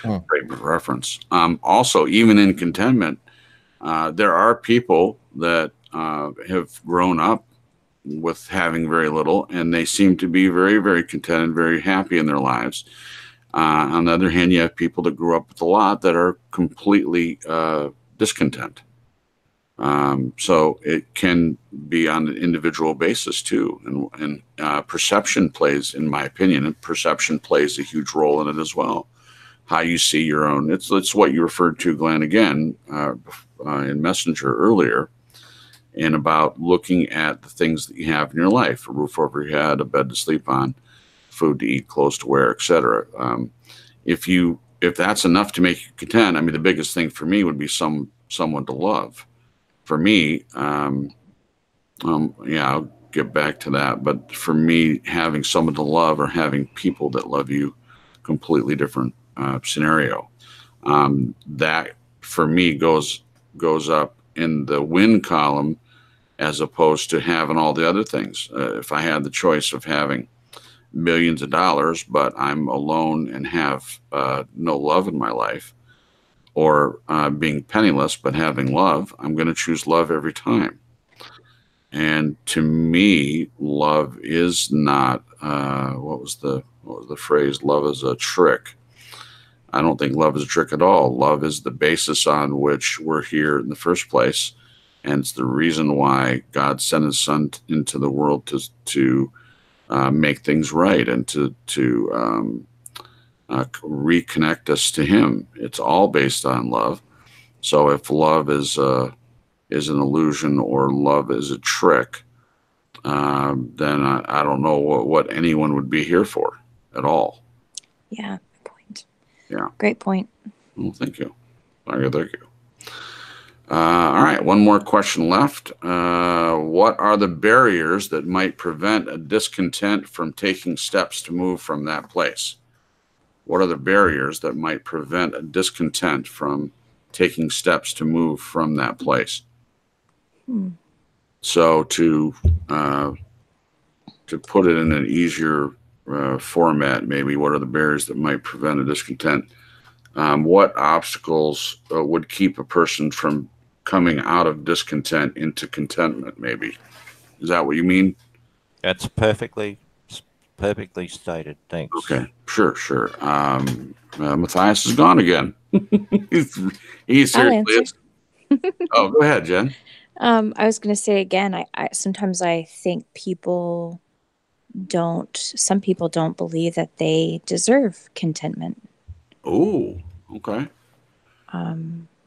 frame of reference. Also, even in contentment, there are people that have grown up with having very little, and they seem to be very, very contented, very happy in their lives. On the other hand, you have people that grew up with a lot that are completely discontent. So it can be on an individual basis too, and perception plays, in my opinion, perception plays a huge role in it as well. How you see your own. It's what you referred to, Glenn, again in Messenger earlier, and about looking at the things that you have in your life: a roof over your head, a bed to sleep on, food to eat, clothes to wear, etc. If that's enough to make you content, I mean, the biggest thing for me would be someone to love. For me, I'll get back to that. But for me, having someone to love or having people that love you, completely different scenario. That for me goes up in the win column, as opposed to having all the other things. If I had the choice of having millions of dollars, but I'm alone and have no love in my life, or being penniless but having love, I'm going to choose love every time. And to me, love is not what was the phrase? Love is a trick. I don't think love is a trick at all. Love is the basis on which we're here in the first place, and it's the reason why God sent His Son into the world to make things right and to reconnect us to Him. It's all based on love. So if love is an illusion or love is a trick, then I don't know what anyone would be here for at all. Yeah. Good point. Yeah. Great point. Well, thank you. Thank you. All right. One more question left. What are the barriers that might prevent a discontent from taking steps to move from that place? What are the barriers that might prevent a discontent from taking steps to move from that place? So to put it in an easier format, maybe, what are the barriers that might prevent a discontent? What obstacles would keep a person from coming out of discontent into contentment, maybe? Is that what you mean? That's perfectly stated. Thanks. Okay, sure. Matthias is gone again. he's seriously. Oh, go ahead, Jen. I was going to say again, I sometimes I think some people don't believe that they deserve contentment. Oh, okay.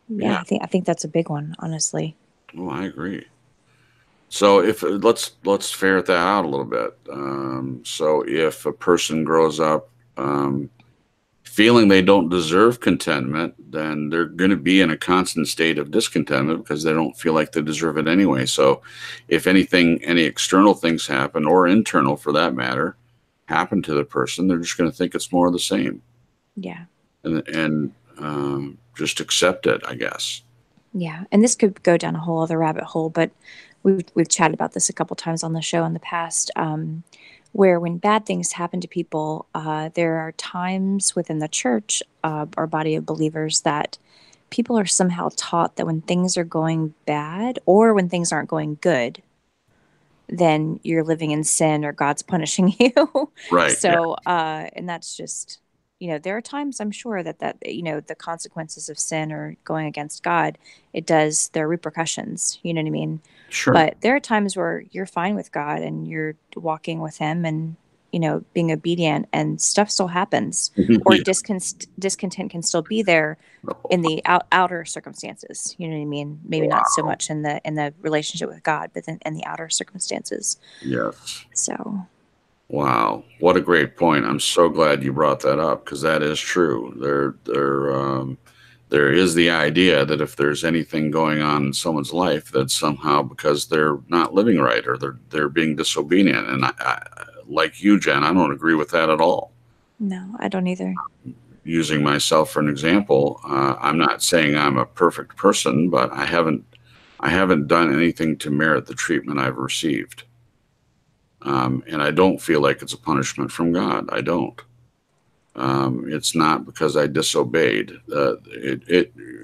Yeah, I think that's a big one, honestly. Oh, I agree. So let's ferret that out a little bit. So if a person grows up feeling they don't deserve contentment, then they're going to be in a constant state of discontentment because they don't feel like they deserve it anyway. So if anything, any external things happen, or internal for that matter, happen to the person, they're just going to think it's more of the same. Yeah. And just accept it, I guess. Yeah. And this could go down a whole other rabbit hole, but we've chatted about this a couple times on the show in the past, where when bad things happen to people, there are times within the church or body of believers that people are somehow taught that when things are going bad or when things aren't going good, then you're living in sin or God's punishing you. Right. So, and that's just, there are times I'm sure that, the consequences of sin or going against God, there are repercussions, you know what I mean? Sure. But there are times where you're fine with God and you're walking with him and, being obedient, and stuff still happens, or Yeah. discontent can still be there in the outer circumstances. You know what I mean? Maybe not so much in the relationship with God, but then in the outer circumstances. Yes. So. Wow, what a great point! I'm so glad you brought that up, because that is true. There is the idea that if there's anything going on in someone's life, that's somehow because they're not living right or they're being disobedient. And I, like you, Jen, I don't agree with that at all. No, I don't either. Using myself for an example, I'm not saying I'm a perfect person, but I haven't done anything to merit the treatment I've received. And I don't feel like it's a punishment from God. I don't. It's not because I disobeyed.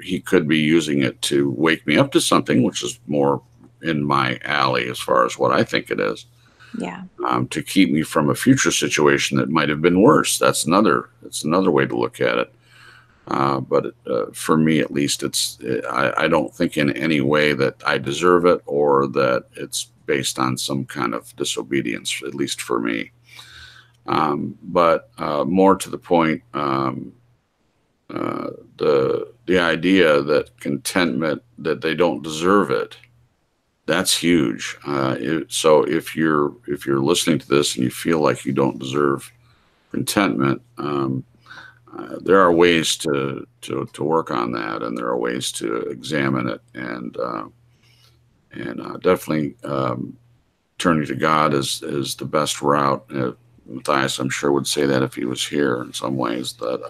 He could be using it to wake me up to something, which is more in my alley as far as what I think it is. Yeah. To keep me from a future situation that might have been worse. That's another way to look at it. But for me, at least, I don't think in any way that I deserve it or that it's based on some kind of disobedience, at least for me. But more to the point, the idea that contentment, that they don't deserve it, that's huge. So if you're listening to this and you feel like you don't deserve contentment, there are ways to work on that, and there are ways to examine it, and definitely turning to God is the best route. Matthias, I'm sure, would say that if he was here in some ways. That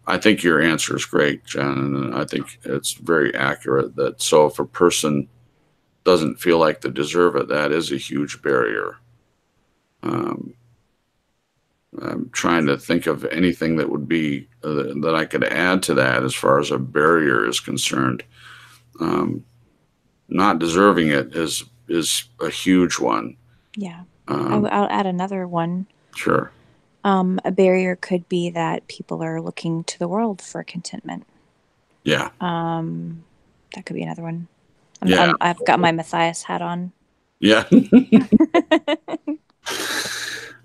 I think your answer is great, Jen, and I think it's very accurate. That so if a person doesn't feel like they deserve it, that is a huge barrier. I'm trying to think of anything that would be that I could add to that as far as a barrier is concerned. Not deserving it is a huge one. Yeah. I'll add another one. Sure. A barrier could be that people are looking to the world for contentment. Yeah. That could be another one. Yeah. I've got my Matthias hat on. Yeah.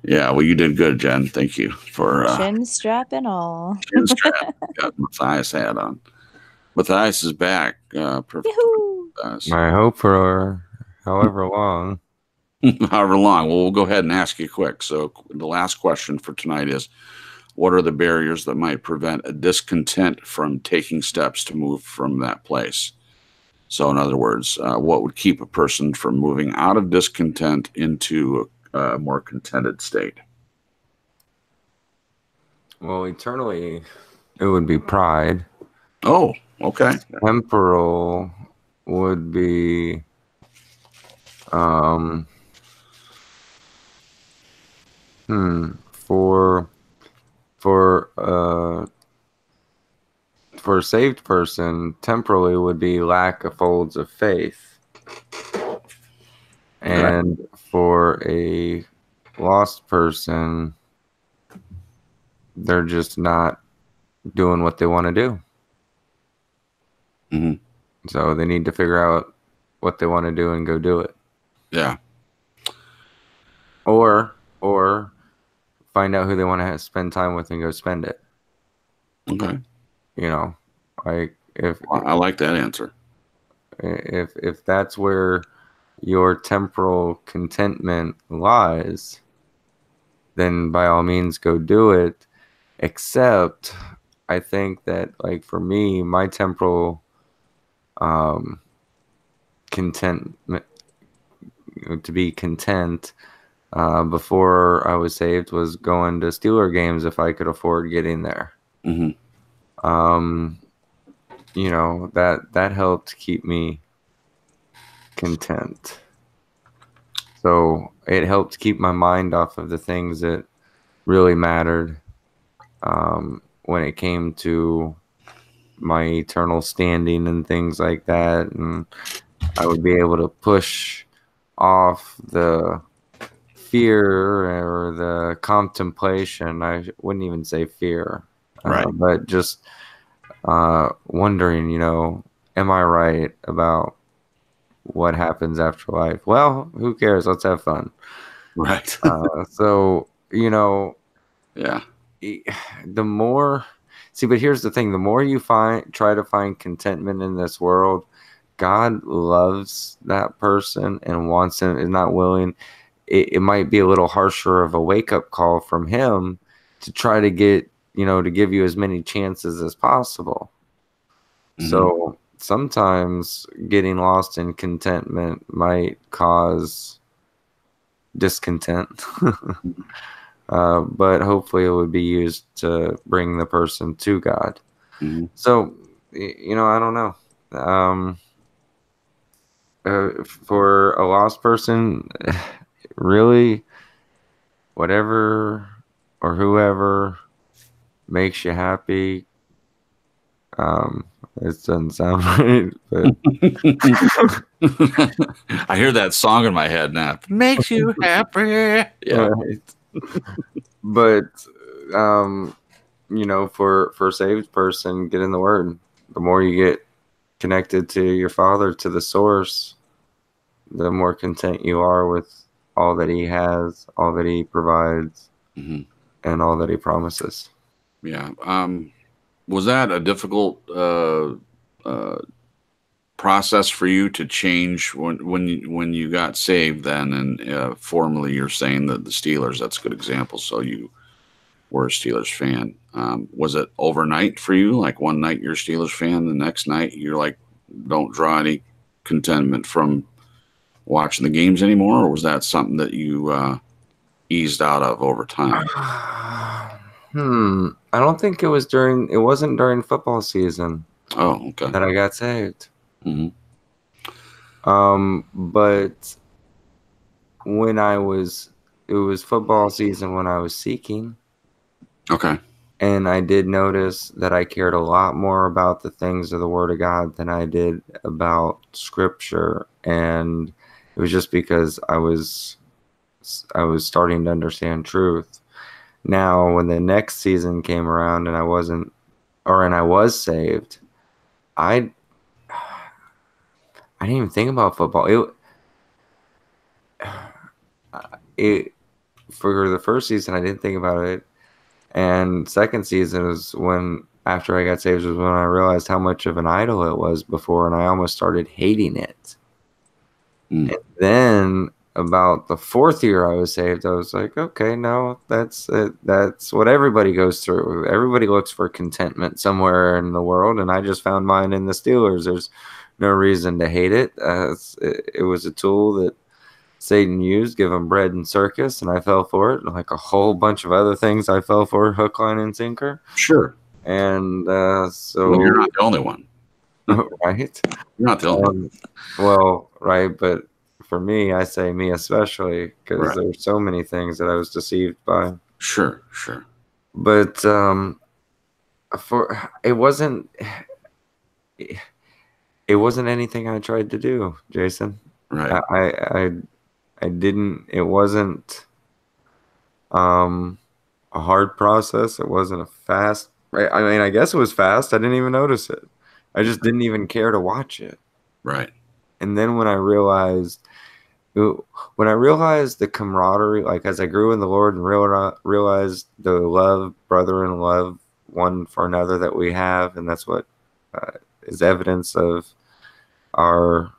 Yeah, well, you did good, Jen. Thank you for chin strap and all. Chin strap. Got Matthias hat on. Matthias is back. Perfect. I hope for however long. However long. Well, we'll go ahead and ask you quick. So the last question for tonight is, what are the barriers that might prevent a discontent from taking steps to move from that place? So in other words, what would keep a person from moving out of discontent into a more contented state? Well, eternally, it would be pride. Oh, okay. Temporal would be for a saved person, temporally would be lack of folds of faith. And for a lost person, they're just not doing what they want to do. Mm-hmm. So they need to figure out what they want to do and go do it. Yeah. Or find out who they want to spend time with and go spend it. Okay. You know, like I like that answer. If that's where your temporal contentment lies, then by all means go do it. Except I think that, like, for me, my temporal contentment, to be content before I was saved, was going to Steeler games if I could afford getting there. Mm-hmm. You know, that helped keep me content. So it helped keep my mind off of the things that really mattered when it came to my eternal standing and things like that. And I would be able to push off the fear or the contemplation. I wouldn't even say fear, Right. but just wondering, you know, am I right about what happens after life? Well, who cares? Let's have fun. Right. So, you know, Yeah. the more, see, but here's the thing: the more you try to find contentment in this world, God loves that person and wants him, is not willing. It might be a little harsher of a wake-up call from him to try to get, you know, to give you as many chances as possible. Mm-hmm. So sometimes getting lost in contentment might cause discontent. But hopefully it would be used to bring the person to God. Mm-hmm. So, you know, I don't know. For a lost person, really, whatever or whoever makes you happy. It doesn't sound right, but I hear that song in my head now. Makes you happy. Yeah. right. But you know, for a saved person, get in the Word. The more you get connected to your Father, to the source, the more content you are with all that He has, all that He provides, Mm-hmm. and all that He promises. Yeah. Was that a difficult process for you to change when you got saved then? And formally, you're saying that the Steelers, that's a good example. So you were a Steelers fan. Was it overnight for you? Like one night you're a Steelers fan, the next night you're like, don't draw any contentment from watching the games anymore? Or was that something that you eased out of over time? I don't think it wasn't during football season Oh, okay. that I got saved. Mm-hmm. But when it was football season when I was seeking. Okay. And I did notice that I cared a lot more about the things of the Word of God than I did about Scripture. And it was just because I was starting to understand truth. Now, when the next season came around and I was saved, I didn't even think about football. It for the first season, I didn't think about it. And second season was when, after I got saved, was when I realized how much of an idol it was before, and I almost started hating it. And then about the fourth year I was saved, I was like, okay, no, that's it. That's what everybody goes through. Everybody looks for contentment somewhere in the world, and I just found mine in the Steelers. There's no reason to hate it. It was a tool that Satan used, give him bread and circus, and I fell for it. Like a whole bunch of other things I fell for, hook, line, and sinker. Sure. And so... Well, you're not the only one. Right? You're not the only one. Well, right, but for me, I say me especially, because Right. there's so many things that I was deceived by. Sure. But it wasn't anything I tried to do, Jason. Right. I didn't. It wasn't a hard process. It wasn't a fast. I mean, I guess it was fast. I didn't even notice it. I just didn't even care to watch it. Right. And then when I realized the camaraderie, like as I grew in the Lord and realized the love, brethren, love one for another that we have, and that's what is evidence of our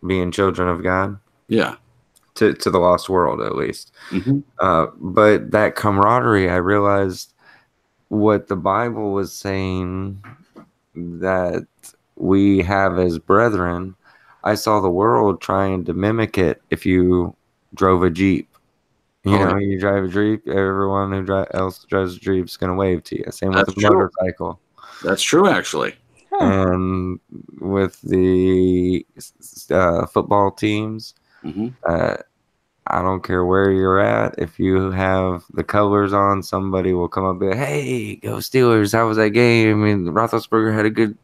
being children of God. Yeah. to the lost world at least. Mm-hmm. But that camaraderie, I realized what the Bible was saying that we have as brethren. I saw the world trying to mimic it. If you drove a Jeep, you drive a Jeep, everyone who else drives a Jeep is going to wave to you. Same with a motorcycle. That's true, actually. And with the football teams, I don't care where you're at. If you have the colors on, somebody will come up and be like, "Hey, go Steelers! How was that game? I mean, Roethlisberger had a good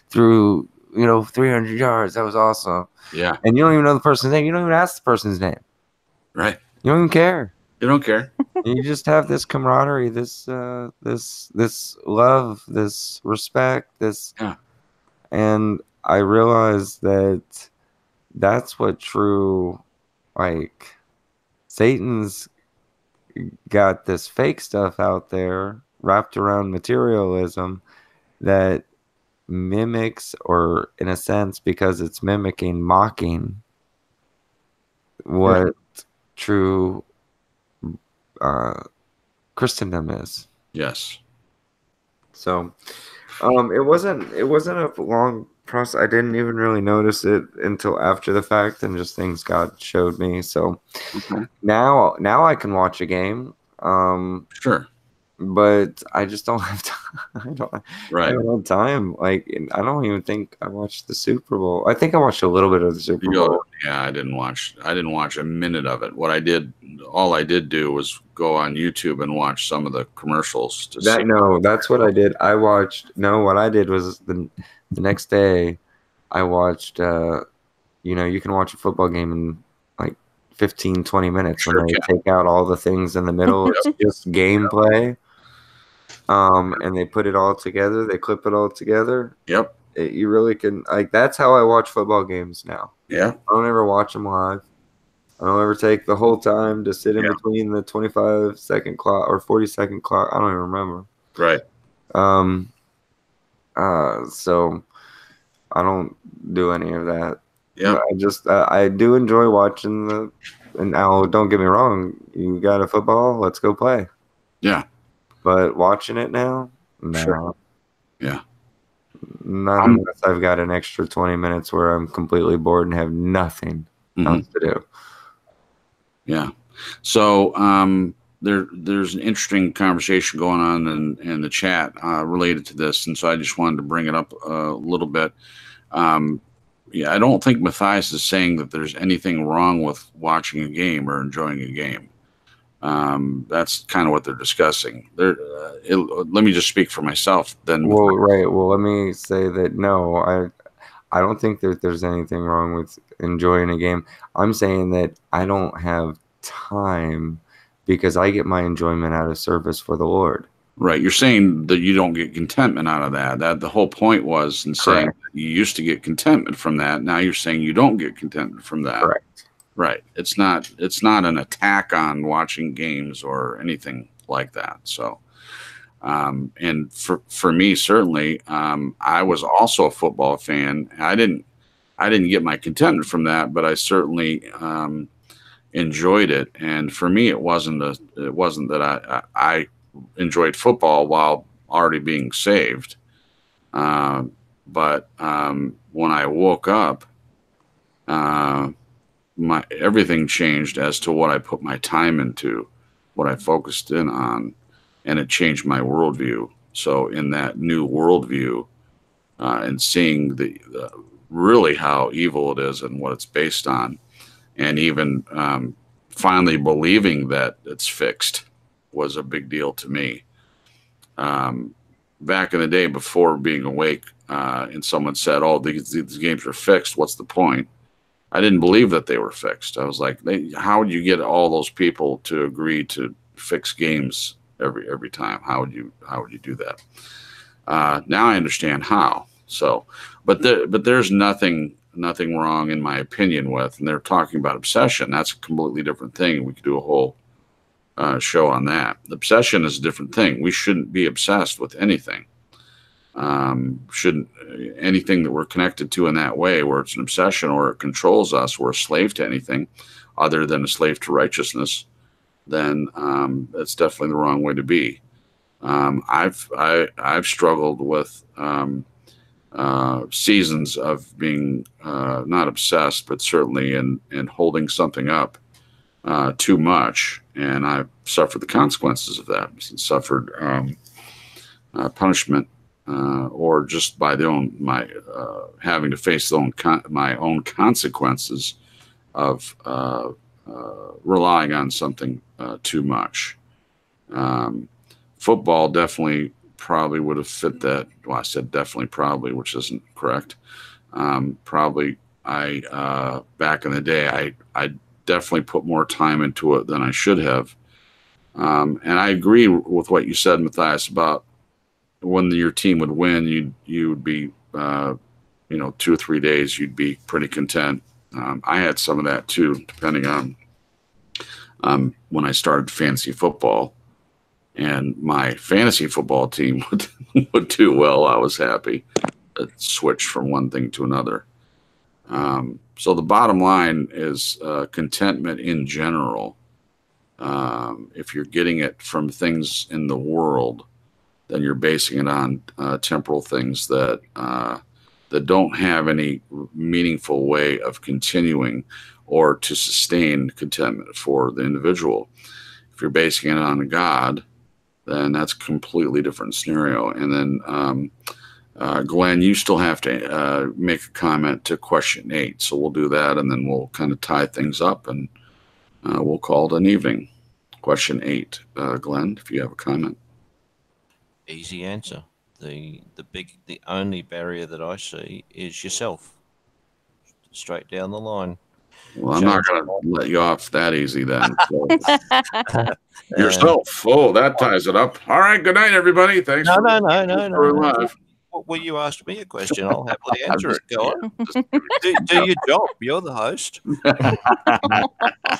through, 300 yards. That was awesome." Yeah. And you don't even know the person's name. You don't even ask the person's name. Right. You don't even care. You don't care. You just have this camaraderie, this love, this respect, and I realized that that's what true, like, Satan's got this fake stuff out there wrapped around materialism that mimics, or in a sense, because it's mocking what true Christendom is. Yes. So it wasn't a long process. I didn't even really notice it until after the fact, and just things God showed me. So now I can watch a game. Sure. But I just don't have time. I don't have time. Like, I don't even think I watched the Super Bowl. I think I watched a little bit of the Super Bowl. Yeah, I didn't watch a minute of it. All I did do was go on YouTube and watch some of the commercials to see. No, that's what I did. What I did was the next day I watched you can watch a football game in like 15, 20 minutes when they take out all the things in the middle. It's just gameplay. And they put it all together. They clip it all together. Yep. You really can, like, that's how I watch football games now. Yeah. I don't ever watch them live. I don't ever take the whole time to sit in between the 25-second clock or 40-second clock. I don't even remember. Right. So I don't do any of that. Yeah. I do enjoy watching and now, don't get me wrong, you got a football, let's go play. Yeah. But watching it now, no. Sure. Yeah. Not unless I've got an extra 20 minutes where I'm completely bored and have nothing else to do. Yeah. So there's an interesting conversation going on in the chat related to this, and so I just wanted to bring it up a little bit. I don't think Matthias is saying that there's anything wrong with watching a game or enjoying a game. That's kind of what they're discussing. Let me just speak for myself. Then, Well, let me say that no, I don't think that there's anything wrong with enjoying a game. I'm saying that I don't have time because I get my enjoyment out of service for the Lord. Right. You're saying that you don't get contentment out of that. That the whole point was in saying you used to get contentment from that. Now you're saying you don't get contentment from that. Correct. Right. It's not an attack on watching games or anything like that. So, and for me, certainly, I was also a football fan. I didn't get my contentment from that, but I certainly enjoyed it. And for me, it wasn't that I enjoyed football while already being saved. But when I woke up, everything changed as to what I put my time into, what I focused in on, and it changed my worldview. So in that new worldview, and seeing the really how evil it is and what it's based on, and even finally believing that it's fixed was a big deal to me. Back in the day before being awake, and someone said, "Oh, these games are fixed. What's the point?" I didn't believe that they were fixed. I was like, how would you get all those people to agree to fix games every time? How would you do that? Now I understand how. So, but there's nothing wrong in my opinion with, and they're talking about obsession. That's a completely different thing. We could do a whole show on that. Obsession is a different thing. We shouldn't be obsessed with anything. Shouldn't anything that we're connected to in that way, where it's an obsession or it controls us, we're a slave to anything. other than a slave to righteousness, then that's definitely the wrong way to be. I've struggled with seasons of being not obsessed, but certainly in holding something up too much, and I've suffered the consequences of that. Suffered punishment, or just by having to face my own consequences of relying on something too much. Football definitely probably would have fit that. Well, I said definitely, probably, which isn't correct. Probably, back in the day, I definitely put more time into it than I should have. And I agree with what you said, Matthias, about when your team would win, you would be, 2 or 3 days, you'd be pretty content. I had some of that too, depending on when I started fantasy football, and my fantasy football team would do well. I was happy. It switched from one thing to another. So the bottom line is contentment in general. If you're getting it from things in the world, then you're basing it on temporal things that don't have any meaningful way of continuing or to sustain contentment for the individual. If you're basing it on God, then that's a completely different scenario. And then, Glenn, you still have to make a comment to question 8. So we'll do that, and then we'll kind of tie things up, and we'll call it an evening. Question 8. Glenn, if you have a comment. Easy answer. The only barrier that I see is yourself. Straight down the line. Well, I'm not going to let you off that easy then. So. Yourself. Oh, that ties it up. All right. Good night, everybody. Thanks. No. Well, you asked me a question. I'll happily answer it. Go on. Do your job. You're the host.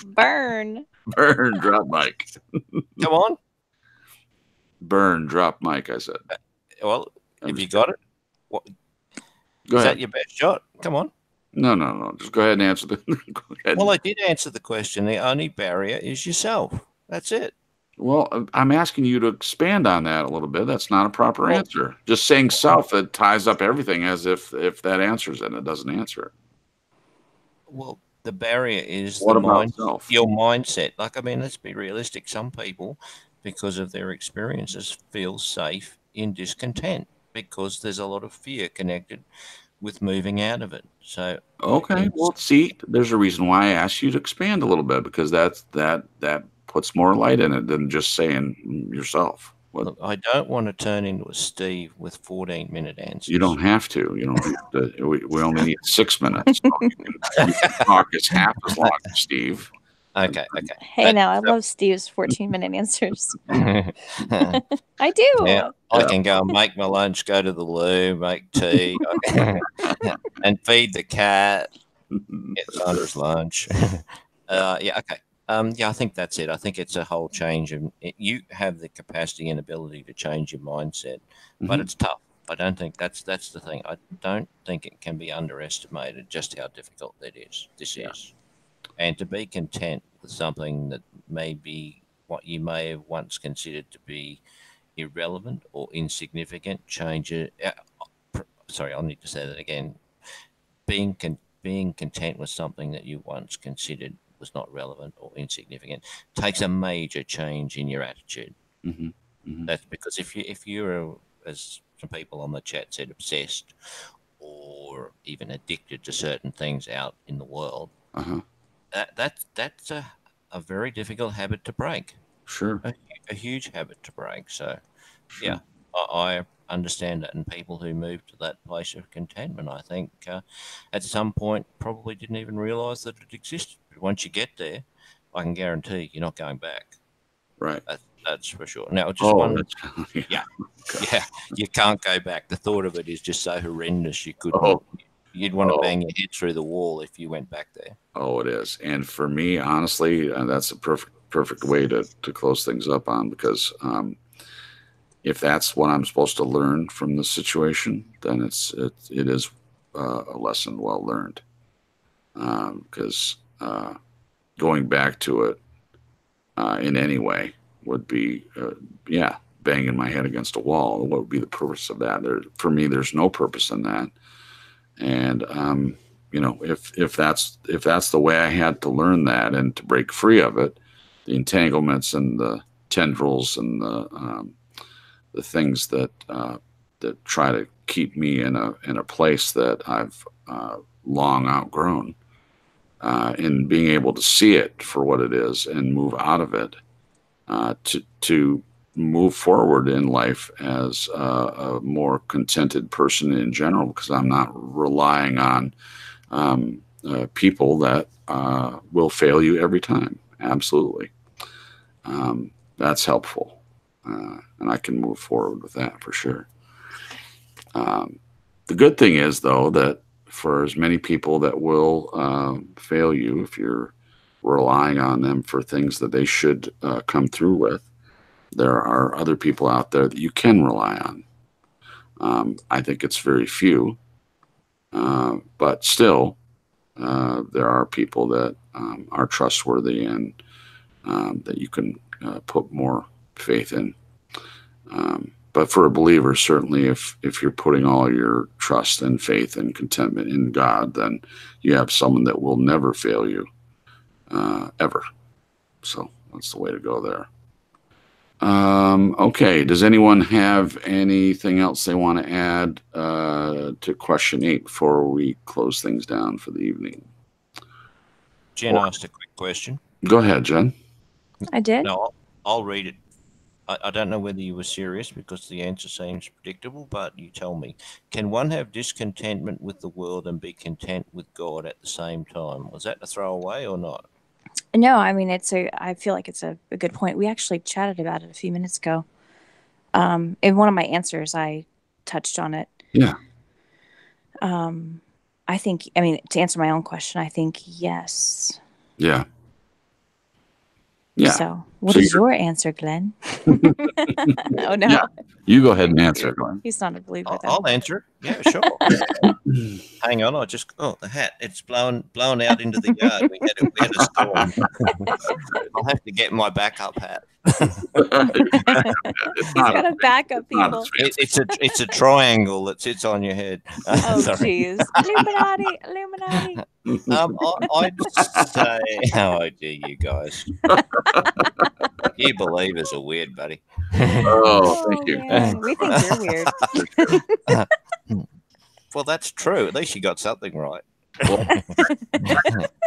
Burn. Drop mic. Come on. Burn. Drop mic, I said. Well, have you got it? What? Go ahead. That your best shot? Come on. No. Just go ahead and answer the. Well, I did answer the question. The only barrier is yourself. That's it. Well, I'm asking you to expand on that a little bit. That's not a proper answer. Just saying self, it ties up everything as if that answers it. It doesn't answer it. Well, the barrier is what about self? Your mindset. Like, I mean, let's be realistic. Some people, because of their experiences, feel safe in discontent because there's a lot of fear connected with moving out of it. So okay, well, see, there's a reason why I asked you to expand a little bit, because that puts more light in it than just saying yourself. Look, I don't want to turn into a Steve with 14-minute answers. You don't have to. You don't have to. We only need 6 minutes. So you can talk as half as long as Steve. Okay. Hey, now I love Steve's 14-minute answers. I do. Yeah, I can go and make my lunch, go to the loo, make tea, and feed the cat. Get Sandra's lunch. Yeah, okay. Yeah, I think that's it. I think it's a whole change. You have the capacity and ability to change your mindset, but it's tough. I don't think that's the thing. I don't think it can be underestimated just how difficult this is. And to be content with something that may be what you may have once considered to be irrelevant or insignificant, change it. Sorry, I'll need to say that again. Being content with something that you once considered was not relevant or insignificant takes a major change in your attitude. That's because if you're, as some people on the chat said, obsessed or even addicted to certain things out in the world, that's a very difficult habit to break. Sure. A huge habit to break. So, yeah, I understand that. And people who move to that place of contentment, I think, at some point probably didn't even realize that it existed. But once you get there, I can guarantee you're not going back. Right. That's for sure. Now, just yeah, you can't go back. The thought of it is just so horrendous. You'd want to bang your head through the wall if you went back there. Oh, it is. And for me, honestly, that's a perfect way to close things up on, because if that's what I'm supposed to learn from the situation, then it is a lesson well learned. Because going back to it in any way would be, banging my head against a wall. What would be the purpose of that? For me, there's no purpose in that. And if that's the way I had to learn that and to break free of it, the entanglements and the tendrils and the things that try to keep me in a place that I've long outgrown, and being able to see it for what it is and move out of it, to move forward in life as a more contented person in general, because I'm not relying on people that will fail you every time. Absolutely. That's helpful. And I can move forward with that for sure. The good thing is, though, that for as many people that will fail you, if you're relying on them for things that they should come through with, there are other people out there that you can rely on. I think it's very few, but still, there are people that are trustworthy and that you can put more faith in. But for a believer, certainly, if you're putting all your trust and faith and contentment in God, then you have someone that will never fail you, ever. So that's the way to go there. Okay. Does anyone have anything else they want to add to question 8 before we close things down for the evening? Jen asked a quick question. Go ahead, Jen. I did. No, I'll read it. I don't know whether you were serious because the answer seems predictable, but you tell me. Can one have discontentment with the world and be content with God at the same time? Was that a throwaway or not? No, I mean, I feel like it's a good point. We actually chatted about it a few minutes ago. In one of my answers, I touched on it. Yeah. I think, to answer my own question, I think yes. Yeah. Yeah. So what is your answer, Glenn? Oh, no. Yeah. You go ahead and answer, Glenn. He's not a believer. I'll answer. Yeah, sure. Hang on, the hat. It's blown out into the yard. We had a storm. I'll have to get my backup hat. He's got a backup, people. It's a triangle that sits on your head. Oh, jeez. Illuminati. I'd say, how dear you guys. You believers are weird, buddy. Oh, thank you. Man. We think you're weird. Well, that's true. At least you got something right.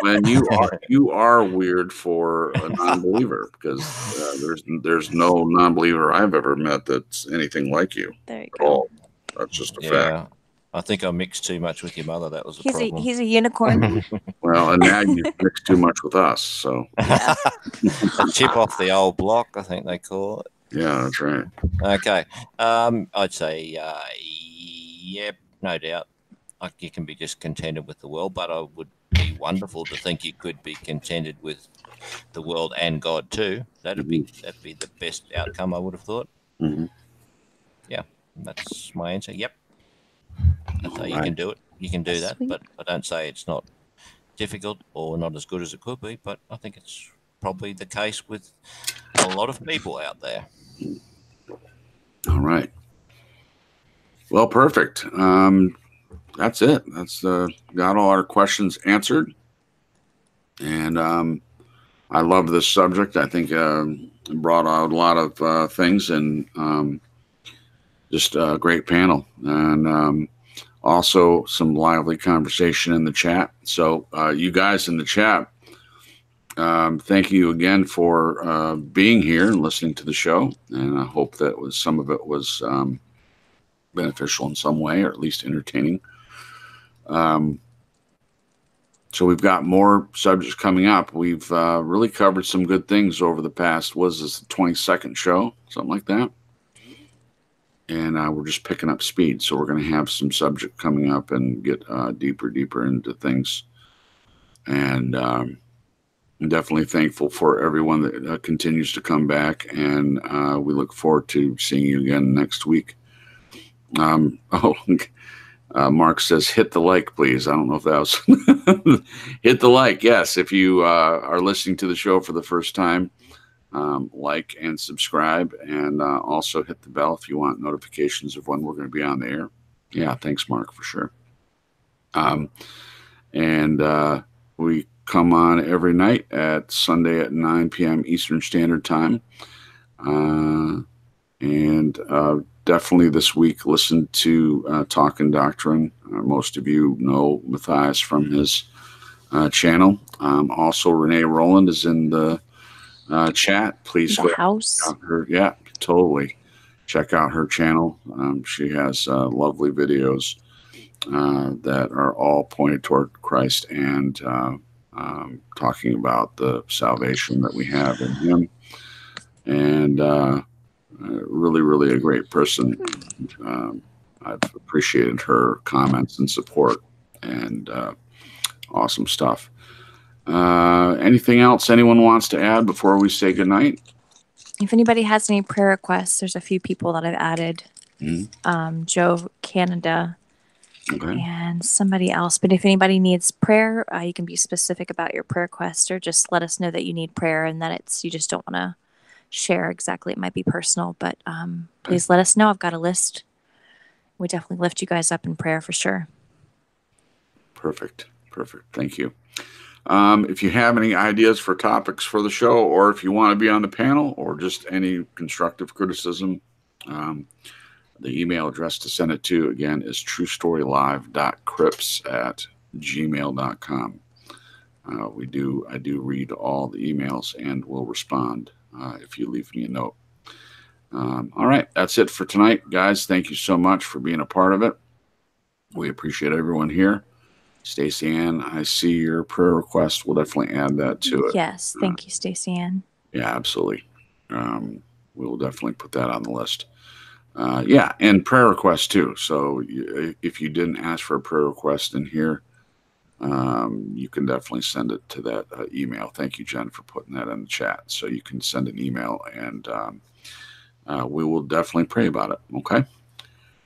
When you are weird for a non-believer, because there's no non-believer I've ever met that's anything like you. There you go. That's just a fact. I think I mixed too much with your mother. That was a problem. He's a unicorn. Well, and now you mixed too much with us, so Yeah. A chip off the old block, I think they call it. Yeah, that's right. Okay. I'd say, yep, no doubt. You can be discontented with the world, but it would be wonderful to think you could be contented with the world and God too. That'd be the best outcome, I would have thought. Mm-hmm. Yeah, that's my answer. Yep. So you can do it. You can do that, but I don't say it's not difficult or not as good as it could be, but I think it's probably the case with a lot of people out there. All right. Well, perfect. That's it. That's got all our questions answered. And I love this subject. I think it brought out a lot of things, and just a great panel. And also some lively conversation in the chat. So you guys in the chat, thank you again for being here and listening to the show. And I hope that some of it was beneficial in some way, or at least entertaining. So we've got more subjects coming up. We've really covered some good things over the past, was this the 22nd show? Something like that. And we're just picking up speed. So we're going to have some subject coming up and get deeper into things. And I'm definitely thankful for everyone that continues to come back. And we look forward to seeing you again next week. Mark says, hit the like, please. I don't know if that was hit the like. Yes, if you are listening to the show for the first time, like and subscribe, and also hit the bell if you want notifications of when we're going to be on the air. Yeah, thanks, Mark, for sure. And we come on every night at Sunday at 9 p.m. Eastern Standard Time. And definitely this week, listen to Talking Doctrine. Most of you know Matthias from his channel. Also, Renee Rowland is in the chat. Please The go house. check out her. Yeah, totally. Check out her channel. She has lovely videos that are all pointed toward Christ and talking about the salvation that we have in Him. And really, really a great person. I've appreciated her comments and support, and awesome stuff. Anything else anyone wants to add before we say goodnight? If anybody has any prayer requests, there's a few people that I've added. Joe Canada and somebody else. But if anybody needs prayer, you can be specific about your prayer request, or just let us know that you need prayer and that you just don't want to share exactly. It might be personal, but please let us know. I've got a list. We definitely lift you guys up in prayer for sure. Perfect. Thank you. If you have any ideas for topics for the show, or if you want to be on the panel, or just any constructive criticism, the email address to send it to, again, is truestorylive.crips@gmail.com. I do read all the emails and will respond if you leave me a note. All right, that's it for tonight, guys. Thank you so much for being a part of it. We appreciate everyone here. Stacey Ann, I see your prayer request. We'll definitely add that to it. Yes, thank you, Stacey Ann. Yeah, absolutely. We will definitely put that on the list. Yeah, and prayer requests too. So if you didn't ask for a prayer request in here, you can definitely send it to that email. Thank you, Jen, for putting that in the chat. So you can send an email, and we will definitely pray about it. Okay?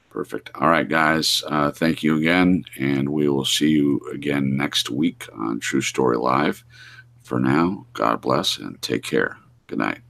Perfect. All right, guys. Thank you again, and we will see you again next week on True Story Live. For now, God bless and take care. Good night.